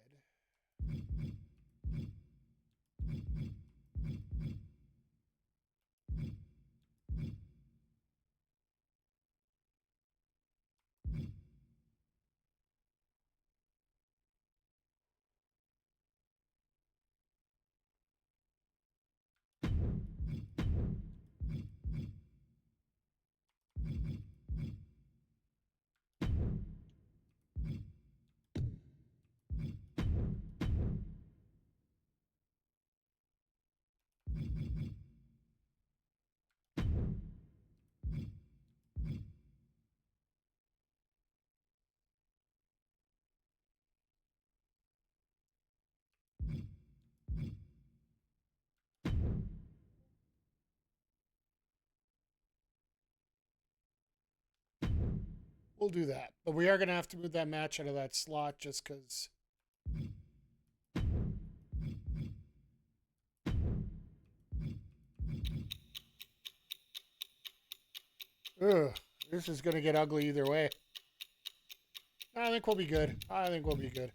We'll do that. But we are going to have to move that match out of that slot just because... Ugh, this is going to get ugly either way. I think we'll be good. I think we'll be good.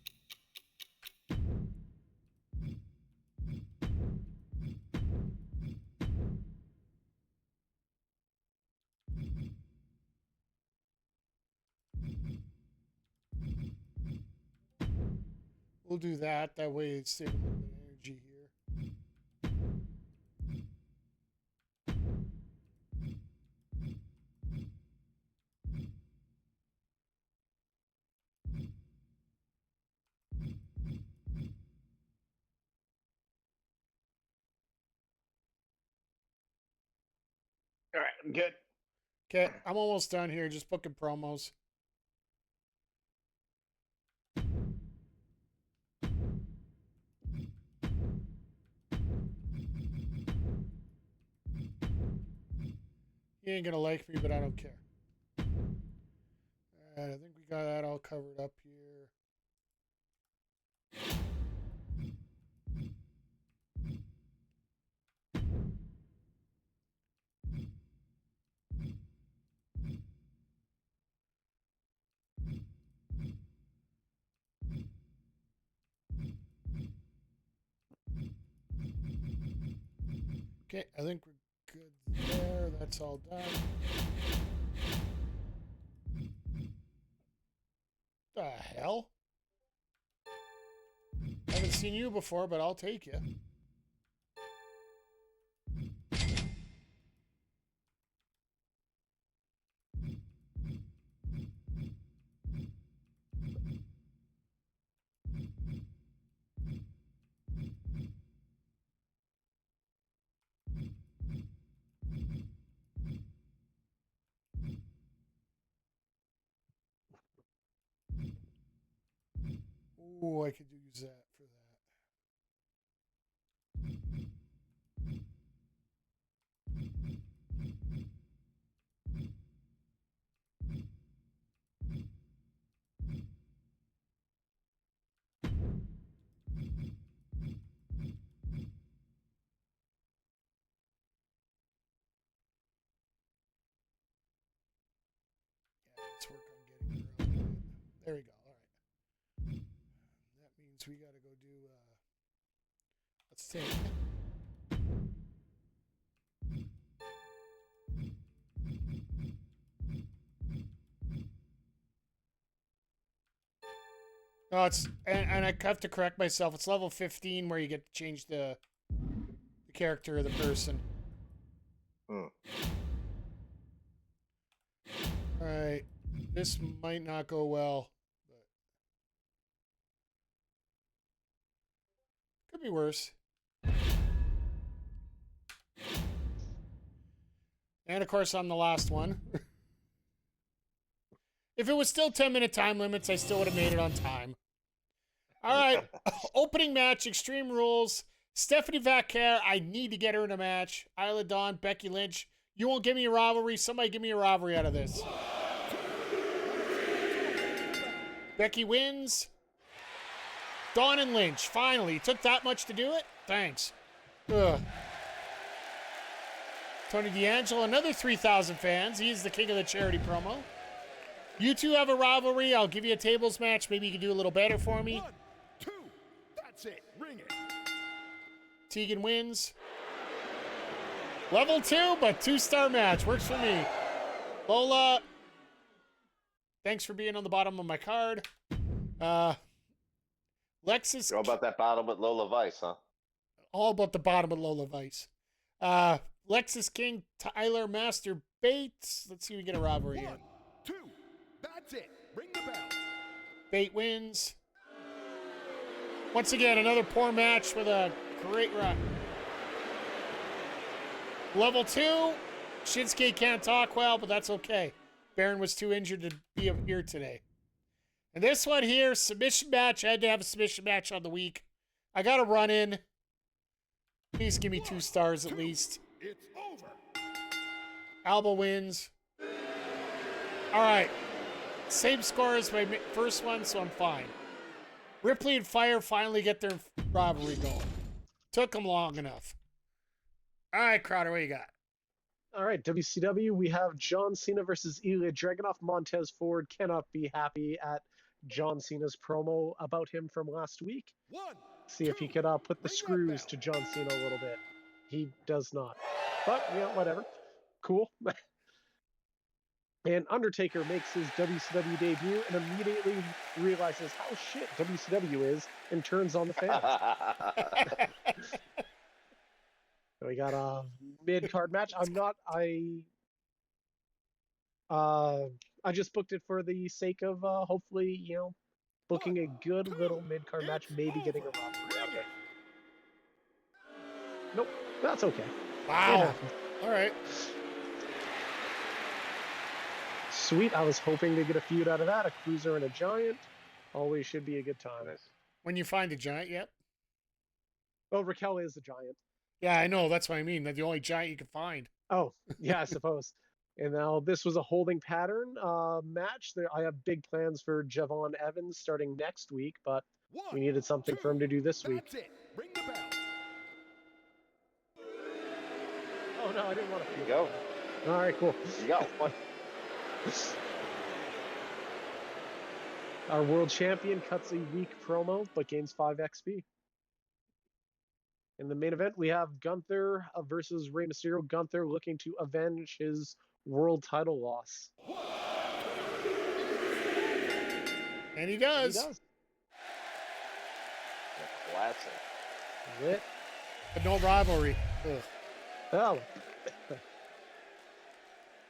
We'll do that. That way it's saving a little bit of energy here. All right, I'm good. Okay, I'm almost done here. Just booking promos. He ain't gonna like me, but I don't care. Alright, I think we got that all covered up here. Okay, I think we're good there. That's all done. The hell? I haven't seen you before, but I'll take you. Ooh, I could use that for that. Yeah, let's work on getting her on. There we go. All right. That means we got to go do. Let's take. No, it's and I have to correct myself. It's level 15 where you get to change the character of the person. Hmm. All right, this might not go well, but could be worse. And of course, I'm the last one. If it was still 10-minute time limits, I still would have made it on time. All right, opening match, Extreme Rules. Stephanie Vaquer, I need to get her in a match. Isla Dawn, Becky Lynch. You won't give me a rivalry. Somebody give me a rivalry out of this. Becky wins. Dawn and Lynch, finally. Took that much to do it? Thanks. Ugh. Tony D'Angelo, another 3,000 fans. He's the king of the charity promo. You two have a rivalry. I'll give you a tables match. Maybe you can do a little better for me. 1, 2, that's it. Ring it. Tegan wins. Level 2, but 2-star match. Works for me. Lola, thanks for being on the bottom of my card. Lexus. You're all about that bottle with Lola Vice, huh? All about the bottom of Lola Vice. Lexus King, Tyler Master Bates. Let's see if we get a rivalry here. 1, 2, that's it. Ring the bell. Bate wins. Once again, another poor match with a great run. Level 2, Shinsuke can't talk well, but that's okay. Baron was too injured to be up here today. And this one here, submission match. I had to have a submission match on the week. I got a run in. Please give me 2 stars at least. It's over. Alba wins. All right. Same score as my first one, so I'm fine. Ripley and Fire finally get their rivalry going. Took them long enough. All right, Crowder, what you got? All right, WCW, we have John Cena versus Ilya Dragunov. Montez Ford cannot be happy at John Cena's promo about him from last week. 1, See if he could put the screws to John Cena a little bit. He does not. But, yeah, whatever. Cool. And Undertaker makes his WCW debut and immediately realizes how shit WCW is and turns on the fans. So we got a mid-card match. I just booked it for the sake of hopefully, booking a good little mid-card match, maybe getting a robbery out of it. Nope, that's okay. Wow. All right. Sweet. I was hoping to get a feud out of that. A cruiser and a giant. Always should be a good time. When you find a giant, yep. Oh, Raquel is a giant. Yeah, I know. That's what I mean. That's the only giant you can find. Oh, yeah, I suppose. And now this was a holding pattern match. I have big plans for Javon Evans starting next week, but we needed something for him to do this week. That's it. Ring the bell. Oh, no, I didn't want to. There you go. All right, cool. You got one. Our world champion cuts a weak promo, but gains 5 XP. In the main event, we have Gunther versus Rey Mysterio. Gunther looking to avenge his world title loss. And he does. Classic. Lit. But no rivalry. Ugh. Oh.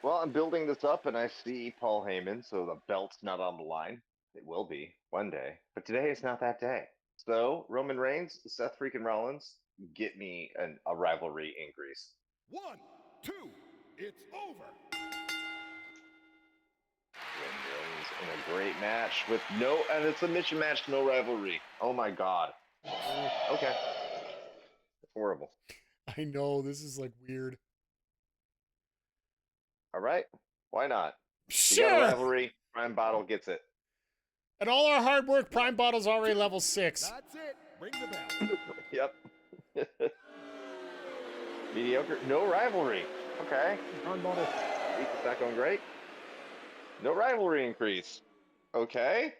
Well, I'm building this up, and I see Paul Heyman, so the belt's not on the line. It will be one day, but today is not that day. So Roman Reigns, Seth freaking Rollins, get me a rivalry increase. 1, 2, it's over. Reigns in a great match and it's a mission match, no rivalry. Oh my God. Okay. Horrible. I know. This is like weird. All right. Why not? Sure. We got a rivalry. Prime Bottle gets it. And all our hard work, Prime Bottle's already level 6. That's it. Ring the bell. Yep. Mediocre. No rivalry. Okay. Prime Bottle. It's not going great. No rivalry increase. Okay.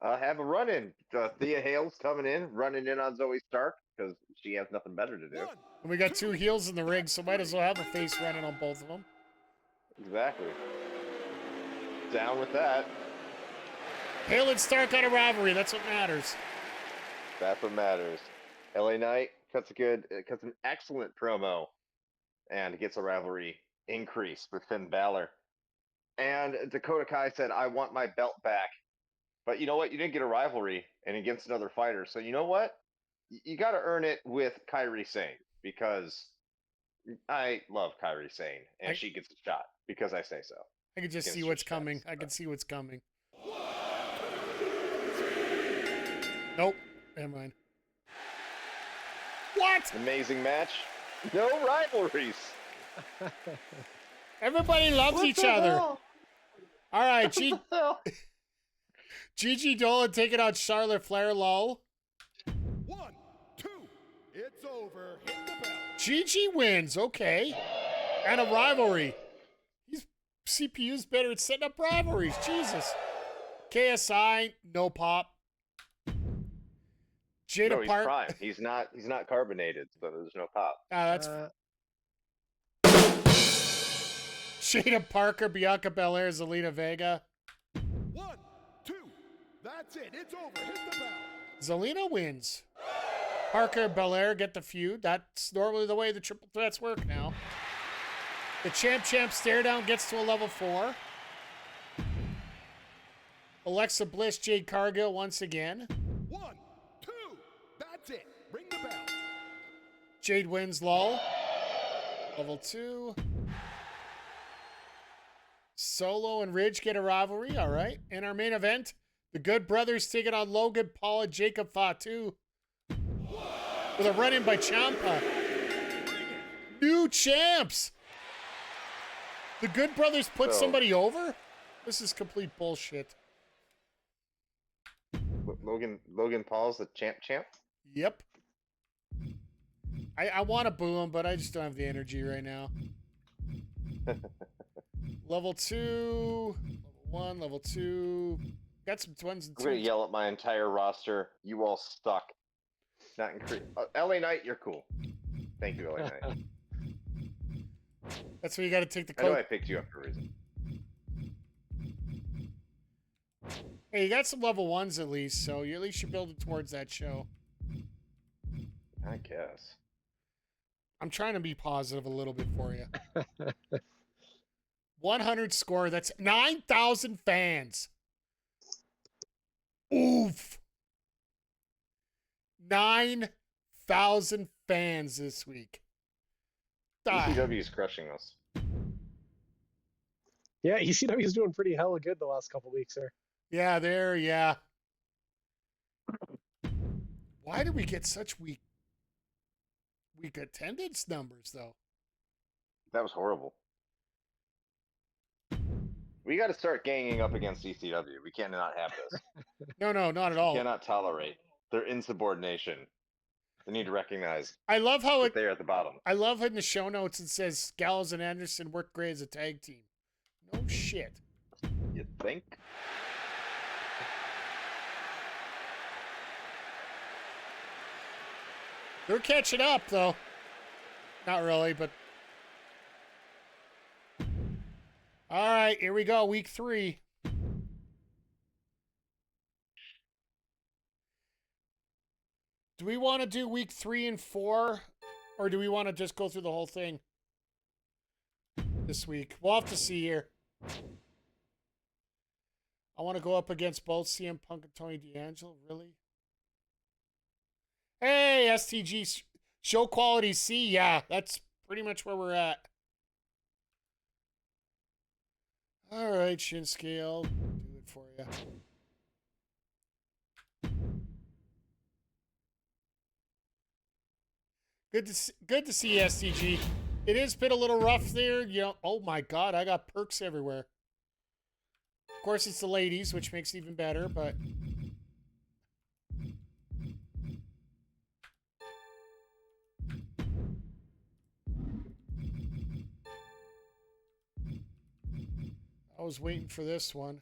Have a run-in. Thea Hale's coming in, running in on Zoe Stark because she has nothing better to do. And we got 2 heels in the ring, so might as well have a face running on both of them. Exactly. Down with that. Hale and Stark got a rivalry. That's what matters. That's what matters. LA Knight cuts an excellent promo and gets a rivalry increase with Finn Balor. And Dakota Kai said, I want my belt back. But you know what? You didn't get a rivalry and against another fighter. So you know what? You got to earn it with Kairi Sane because I love Kairi Sane and she gets a shot because I say so. I can just see what's coming. I can see what's coming. Nope. Never mind. What? Amazing match. No rivalries. Everybody loves each other. Hell? All right, Hell? Gigi Dolan taking out Charlotte Flair. Lol. 1, 2, it's over. Hit the bell. Gigi wins. Okay. And a rivalry. CPU's better at setting up rivalries. Jesus. KSI, no pop. Jada No, he's Park. prime. He's not carbonated, so there's no pop. That's Jada Parker, Bianca Belair, Zelina Vega. 1, 2, that's it. It's over. Hit the bell. Zelina wins. Parker and Belair get the feud. That's normally the way the triple threats work now. The champ stare down gets to a level 4. Alexa Bliss, Jade Cargill once again. 1, 2, that's it. Ring the bell. Jade wins, lol. Level 2. Solo and Ridge get a rivalry. All right. In our main event, the Good Brothers taking on Logan Paul and Jacob Fatu. With a run-in by Ciampa. New champs. The Good Brothers put somebody over? This is complete bullshit. Logan Paul's the champ? Yep. I want to boo him, but I just don't have the energy right now. Level 2, level 1, level 2. Got some twins and I'm going to yell at my entire roster. You all suck. Not increase. LA Knight, you're cool. Thank you, LA Knight. That's where you got to take the I know coach. I picked you up for a reason. Hey, you got some level 1s at least, so at least you're building towards that show. I guess. I'm trying to be positive a little bit for you. 100 score. That's 9,000 fans. Oof. 9,000 fans this week. ECW is crushing us. Yeah, ECW is doing pretty hella good the last couple weeks there. Yeah, yeah. Why did we get such weak attendance numbers, though? That was horrible. We got to start ganging up against ECW. We cannot have this. No, not at all. We cannot tolerate their insubordination. They need to recognize I love how they're at the bottom. I love in the show notes it says Gallows and Anderson worked great as a tag team. No shit. You think? They're catching up, though. Not really, but... All right, here we go. Week 3. Do we want to do week 3 and 4? Or do we want to just go through the whole thing this week? We'll have to see here. I want to go up against both CM Punk and Tony D'Angelo. Really? Hey, STG show quality C. Yeah, that's pretty much where we're at. All right, Shinsuke, I'll do it for you. Good to see STG. It is been a little rough there. You know, oh my God, I got perks everywhere. Of course, it's the ladies, which makes it even better, but... I was waiting for this one.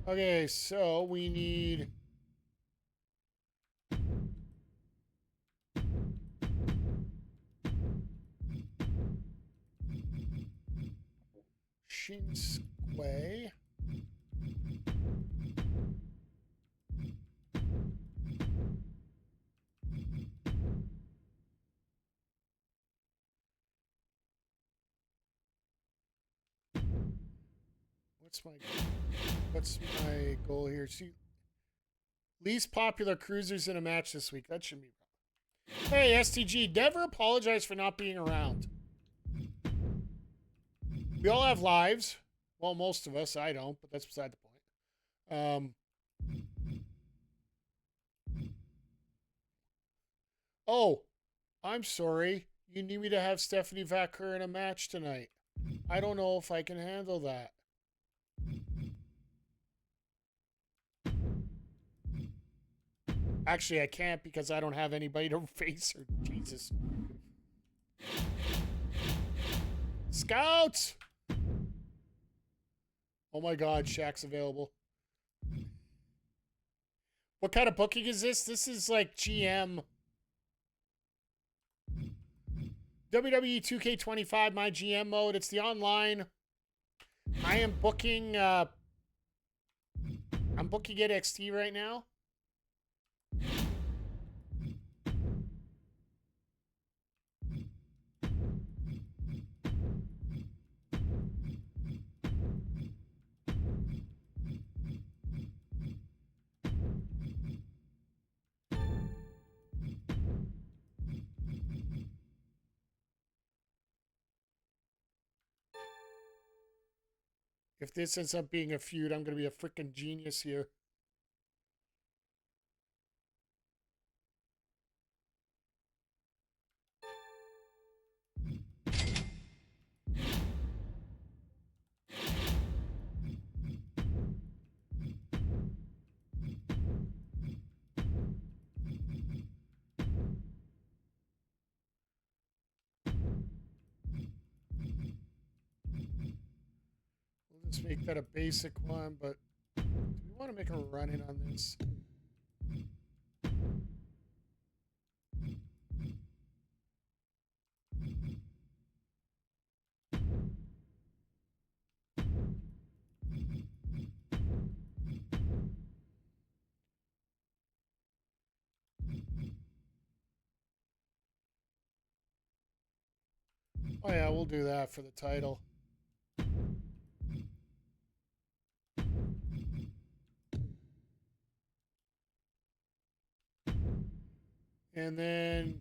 Okay, so we need... Shinsuke. What's my goal here? See, least popular cruisers in a match this week. That shouldn't be wrong. Hey, STG, never apologize for not being around. We all have lives. Well, most of us. I don't, but that's beside the point. Oh, I'm sorry. You need me to have Stephanie Vacker in a match tonight. I don't know if I can handle that. Actually, I can't because I don't have anybody to face her. Jesus. Scouts! Oh my God, Shaq's available. What kind of booking is this? This is like GM. WWE 2K25, myGM mode. It's the online. I am booking... I'm booking NXT right now. If this ends up being a feud, I'm going to be a freaking genius here. Let's make that a basic one, but do we want want to make a run in on this. Oh yeah, we'll do that for the title. And then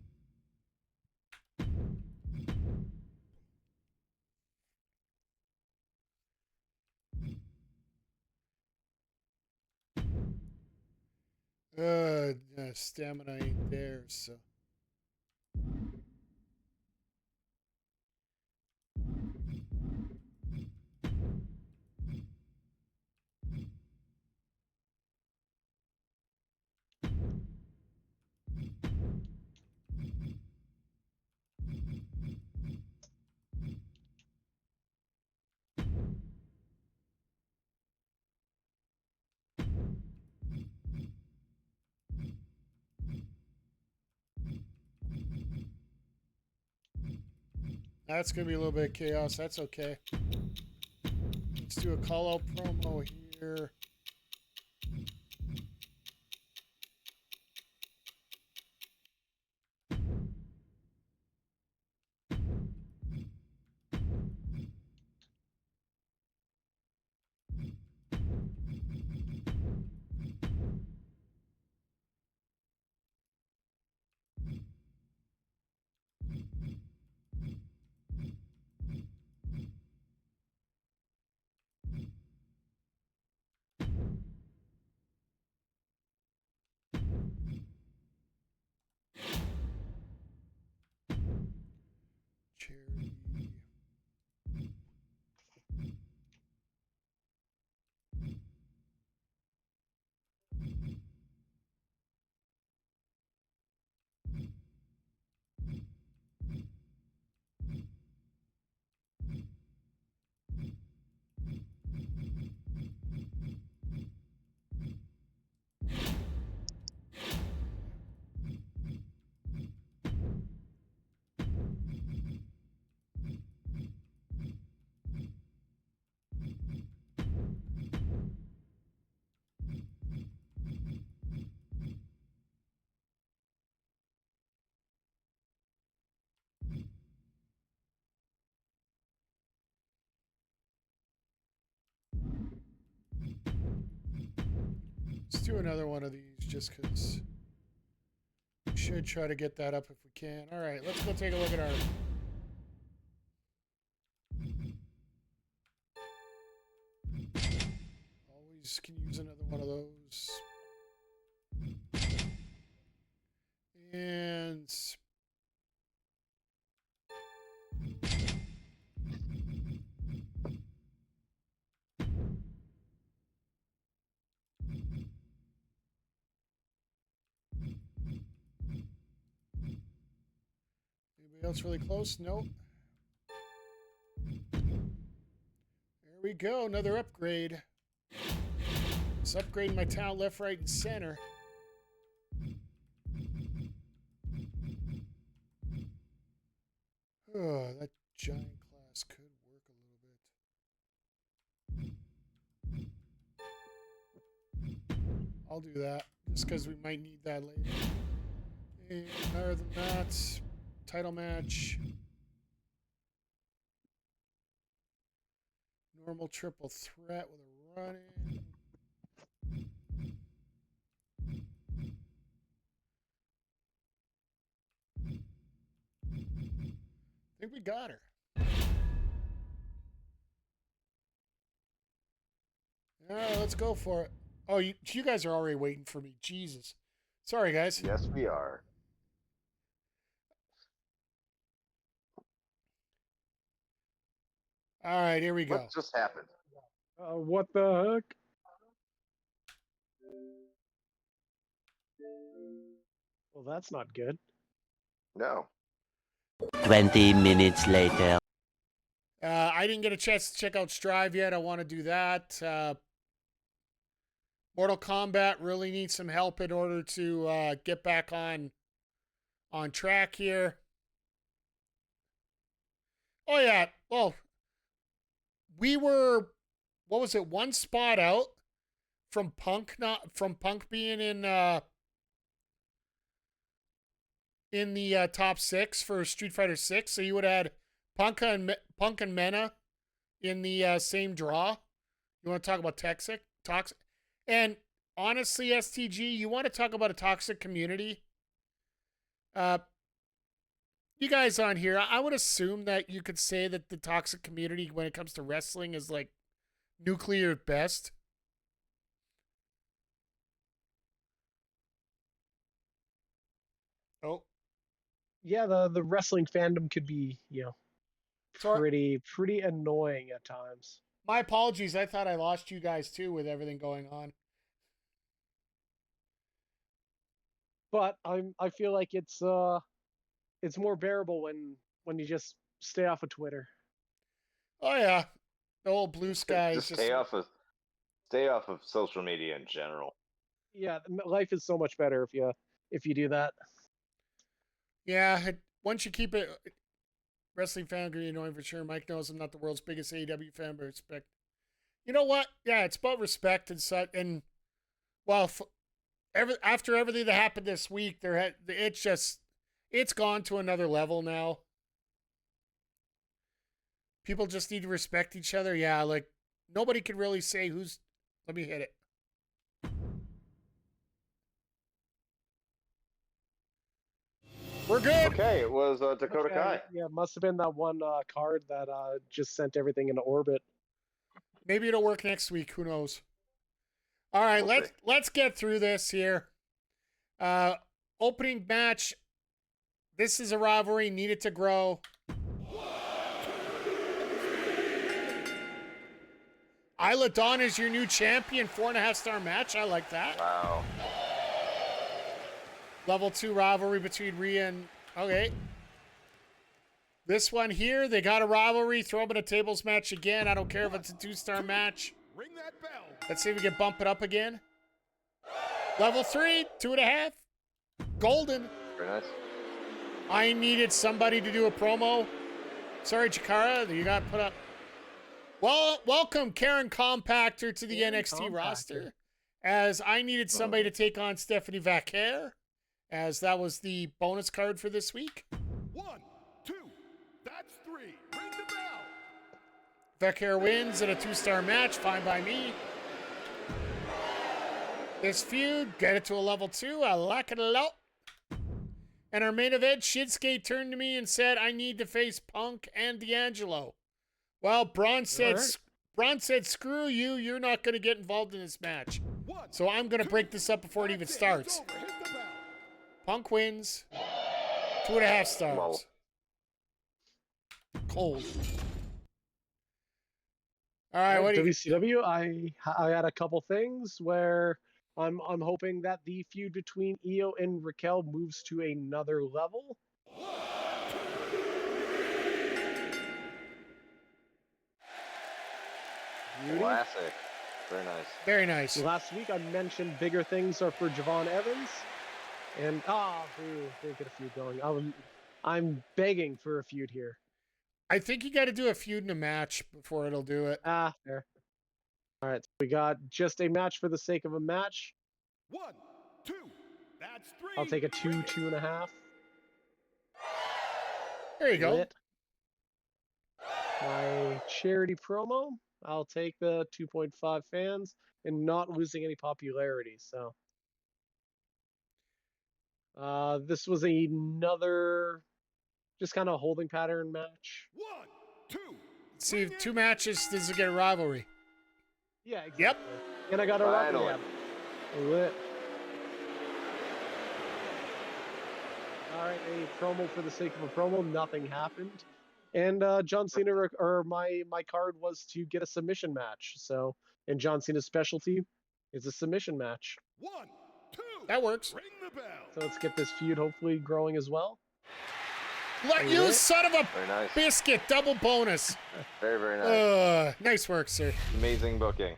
stamina ain't there, so that's going to be a little bit of chaos. That's okay. Let's do a call-out promo here. Let's do another one of these just because we should try to get that up if we can. All right, let's go take a look at our... Always can use another one of those. And... Anybody else really close? Nope. There we go. Another upgrade. Let's upgrade my talent left, right, and center. Oh, that giant class could work a little bit. I'll do that just because we might need that later. And other than that, title match. Normal triple threat with a run-in. I think we got her. All right, let's go for it. Oh, you guys are already waiting for me. Jesus. Sorry, guys. Yes, we are. All right, here we go. What just happened? What the heck? Well, that's not good. No. 20 minutes later. I didn't get a chance to check out Strive yet. I want to do that. Mortal Kombat really needs some help in order to get back on track here. Oh yeah, well, we were, what was it, one spot out from Punk being in the top 6 for Street Fighter 6. So you would have had Punk and Mena in the same draw. You want to talk about toxic? And honestly, STG, you want to talk about a toxic community? You guys on here, I would assume that you could say that the toxic community when it comes to wrestling is like nuclear at best. Oh. Yeah, the wrestling fandom could be, Sorry. pretty annoying at times. My apologies. I thought I lost you guys too with everything going on. But I feel like it's more bearable when you just stay off of Twitter. Oh yeah, the old blue sky. Just stay off of social media in general. Yeah, life is so much better if you do that. Yeah, once you keep it, wrestling fan can be annoying for sure. Mike knows I'm not the world's biggest AEW fan, but respect. You know what? Yeah, it's about respect and such. And well, after everything that happened this week, it's gone to another level now. People just need to respect each other. Yeah, like nobody can really say who's. Let me hit it. We're good. Okay, it was Dakota Kai. Yeah, it must have been that one card that just sent everything into orbit. Maybe it'll work next week. Who knows? All right, let's get through this here. Opening match. This is a rivalry needed to grow. Isla Dawn is your new champion. 4.5-star match. I like that. Wow. Level 2 rivalry between Rhea and... Okay. This one here, they got a rivalry. Throw them in a tables match again. I don't care if it's a 2-star match. Ring that bell. Let's see if we can bump it up again. Level 3, 2.5. Golden. Very nice. I needed somebody to do a promo. Sorry, Chikara, you got put up. Well, welcome Karen Compactor to the NXT roster. As I needed somebody to take on Stephanie Vaquer, as that was the bonus card for this week. 1, 2, that's 3. Ring the bell. Vaquer wins in a 2-star match. Fine by me. This feud, get it to a level 2. I like it a lot. And our main event, Shinsuke turned to me and said, I need to face Punk and D'Angelo. Well, Braun said, screw you. You're not going to get involved in this match. So I'm going to break this up before it even starts. Punk wins. 2.5 stars. Wow. Cold. All right, what do you... WCW, I had a couple things where I'm hoping that the feud between Io and Raquel moves to another level. Classic. Very nice. Very nice. Last week I mentioned bigger things are for Javon Evans. And they get a feud going. I'm begging for a feud here. I think you got to do a feud and a match before it'll do it. Fair. All right, so we got just a match for the sake of a match. 1, 2, that's 3. I'll take a 2.5. There you go. Lit. My charity promo. I'll take the 2.5 fans and not losing any popularity. So this was another just kind of holding pattern match. 1, 2. See, 2 matches, does it get a rivalry? Yeah, exactly. Yep. And I got a rivalry. Lit. All right, a promo for the sake of a promo. Nothing happened. And John Cena, or my card was to get a submission match. So, and John Cena's specialty is a submission match. 1, 2. That works. Ring the bell. So let's get this feud hopefully growing as well. Let you son of a Very nice. biscuit, double bonus. Very, very nice. Very, very nice. Nice work, sir. Amazing booking.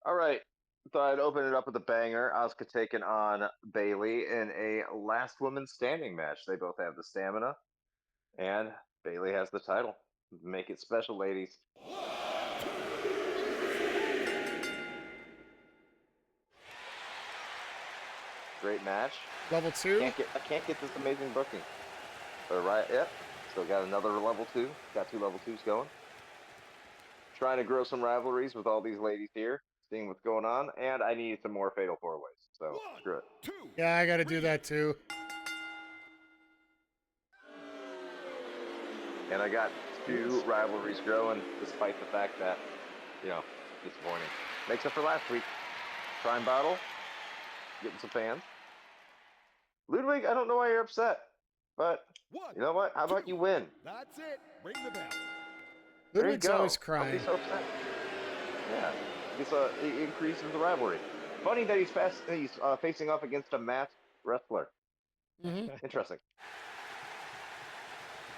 All right. Thought I'd open it up with a banger. Asuka taking on Bailey in a last woman standing match. They both have the stamina, and Bailey has the title. Make it special, ladies. Great match. Level 2. I can't get this amazing booking. But right, yep. Still got another level 2. Got 2 level 2s going. Trying to grow some rivalries with all these ladies here. Seeing what's going on, and I need some more Fatal 4-Ways, so screw it. Yeah, I gotta do that too. And I got 2 rivalries growing, despite the fact that, disappointing. Makes up for last week. Prime Bottle, getting some fans. Ludwig, I don't know why you're upset, but you know what? How about you win? That's it. Ring the bell. Ludwig's always Don't crying. be so upset. Yeah. It increases the rivalry. Funny that he's facing off against a masked wrestler. Mm-hmm. Interesting.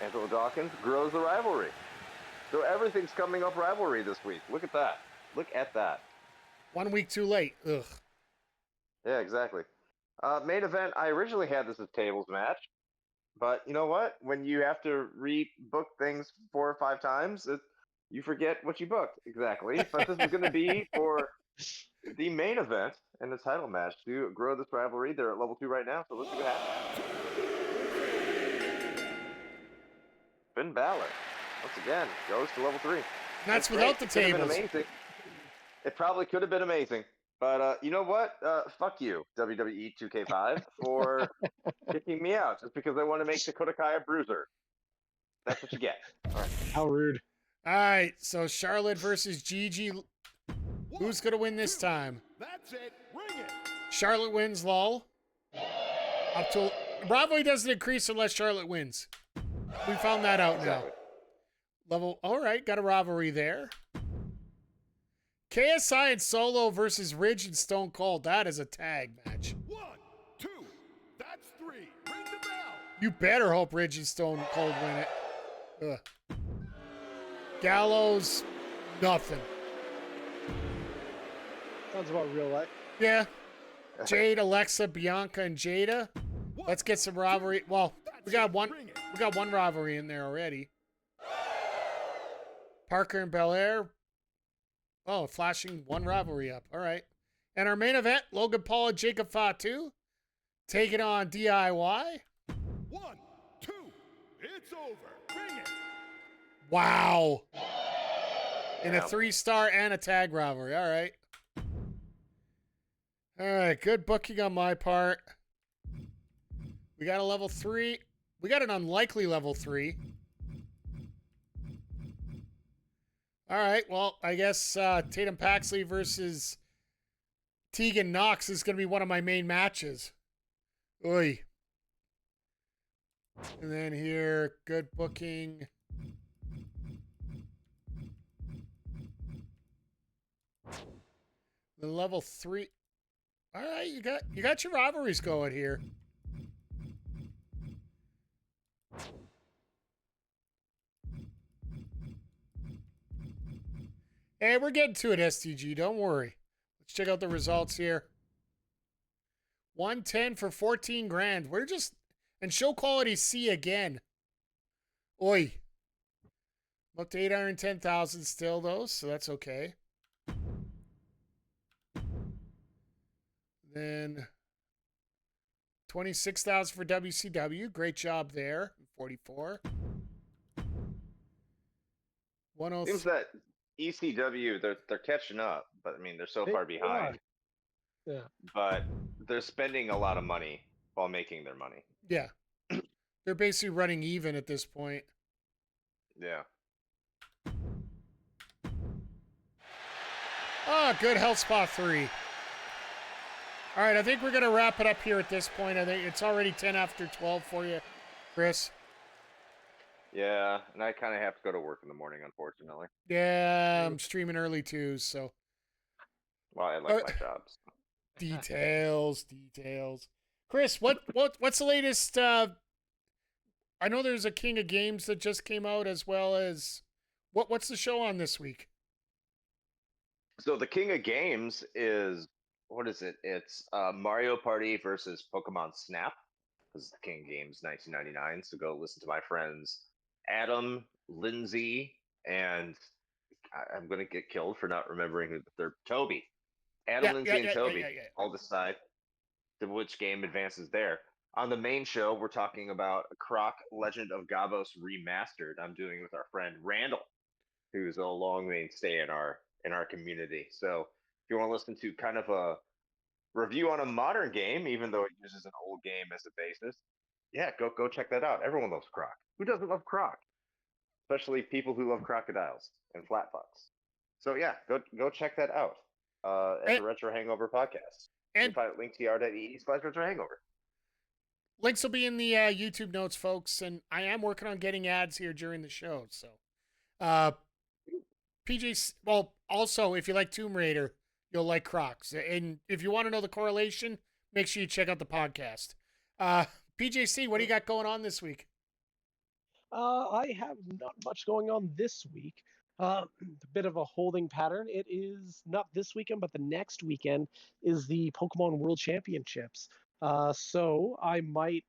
Angelo Dawkins grows the rivalry. So everything's coming up rivalry this week. Look at that. Look at that. 1 week too late. Ugh. Yeah, exactly. Main event, I originally had this as tables match. But you know what? When you have to rebook things 4 or 5 times, you forget what you booked. Exactly. But this is going to be for the main event and the title match to grow this rivalry. They're at level 2 right now, so let's see what happens. Finn Balor, once again, goes to level 3. That's without the tables. Amazing. It probably could have been amazing. But you know what? Fuck you, WWE 2K25, for kicking me out just because I want to make Dakota Kai a bruiser. That's what you get. All right. How rude. All right, so Charlotte versus Gigi. Who's going to win this time? That's it. Ring it. Charlotte wins, lol. Rivalry doesn't increase unless Charlotte wins. We found that out Exactly. now. All right, got a rivalry there. KSI and Solo versus Ridge and Stone Cold. That is a tag match. 1, 2, that's 3. Ring the bell. You better hope Ridge and Stone Cold win it. Ugh. Gallows, nothing. Sounds about real life. Yeah. Jade, Alexa, Bianca, and Jada. Let's get some rivalry. Well, we got one rivalry in there already. Parker and Belair. Oh, flashing one rivalry up. All right. And our main event, Logan Paul and Jacob Fatu taking on DIY. 1, 2, it's over. Ring it. Wow. In a Yeah. 3-star and a tag rivalry. All right. All right. Good booking on my part. We got a level 3. We got an unlikely level 3. All right. Well, I guess Tatum Paxley versus Tegan Knox is going to be one of my main matches. Oy. And then here, good booking. The level 3. All right, you got your rivalries going here. Hey, we're getting to it, STG. Don't worry. Let's check out the results here. 110 for 14 grand. We're just and show quality C again. Oi. I'm up to 810,000 still though, so that's okay. Then 26,000 for WCW. Great job there. 44. 103. Seems that ECW, they're catching up, but I mean they're so far behind. Yeah. But they're spending a lot of money while making their money. Yeah. They're basically running even at this point. Yeah. Ah, good health spot 3. All right, I think we're going to wrap it up here at this point. I think it's already 10 after 12 for you, Chris. Yeah, and I kind of have to go to work in the morning, unfortunately. Yeah, I'm streaming early too, so. Well, I like my jobs. Details. Chris, what's the latest? I know there's a King of Games that just came out, as well as what's the show on this week? So the king of games is what is it? It's Mario Party versus Pokemon Snap. This is the king of games 1999. So go listen to my friends Adam, Lindsay, and I'm going to get killed for not remembering who the third Toby. Adam, Lindsay, and Toby all decide to which game advances there. On the main show, we're talking about Croc Legend of Gabos Remastered. I'm doing it with our friend Randall, who's a long mainstay in our community. So if you want to listen to kind of a review on a modern game, even though it uses an old game as a basis, yeah, go check that out. Everyone loves Croc. Who doesn't love Croc? Especially people who love crocodiles and flat fox. So yeah, go check that out at the Retro Hangover podcast. You can find it linktr.ee/Retro Hangover. Links will be in the YouTube notes, folks, and I am working on getting ads here during the show. So, PJ, well, also, if you like Tomb Raider, you'll like Crocs. And if you want to know the correlation, make sure you check out the podcast. PJC, what do you got going on this week? I have not much going on this week. A bit of a holding pattern. It is not this weekend, but the next weekend is the Pokemon World Championships. So I might,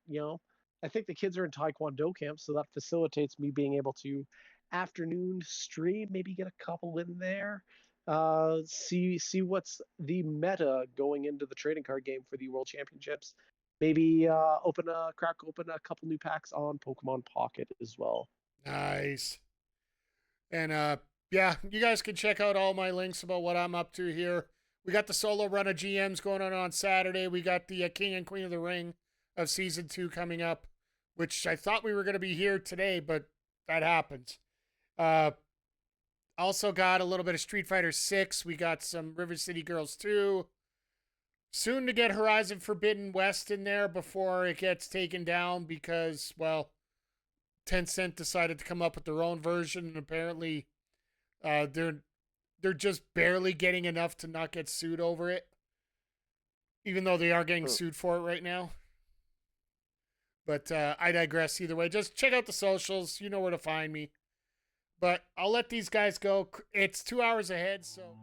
I think the kids are in Taekwondo camp, so that facilitates me being able to afternoon stream, maybe get a couple in there. See what's the meta going into the trading card game for the World Championships. Maybe crack open a couple new packs on Pokemon Pocket as well. Nice. And yeah, you guys can check out all my links about what I'm up to here. We got the solo run of GMs going on Saturday. We got the King and Queen of the Ring of Season 2 coming up, which I thought we were going to be here today, but that happened. Also got a little bit of Street Fighter 6. We got some River City Girls 2. Soon to get Horizon Forbidden West in there before it gets taken down because, well, Tencent decided to come up with their own version, and apparently they're just barely getting enough to not get sued over it, even though they are getting sued for it right now. But I digress either way. Just check out the socials. You know where to find me. But I'll let these guys go. It's 2 hours ahead, so...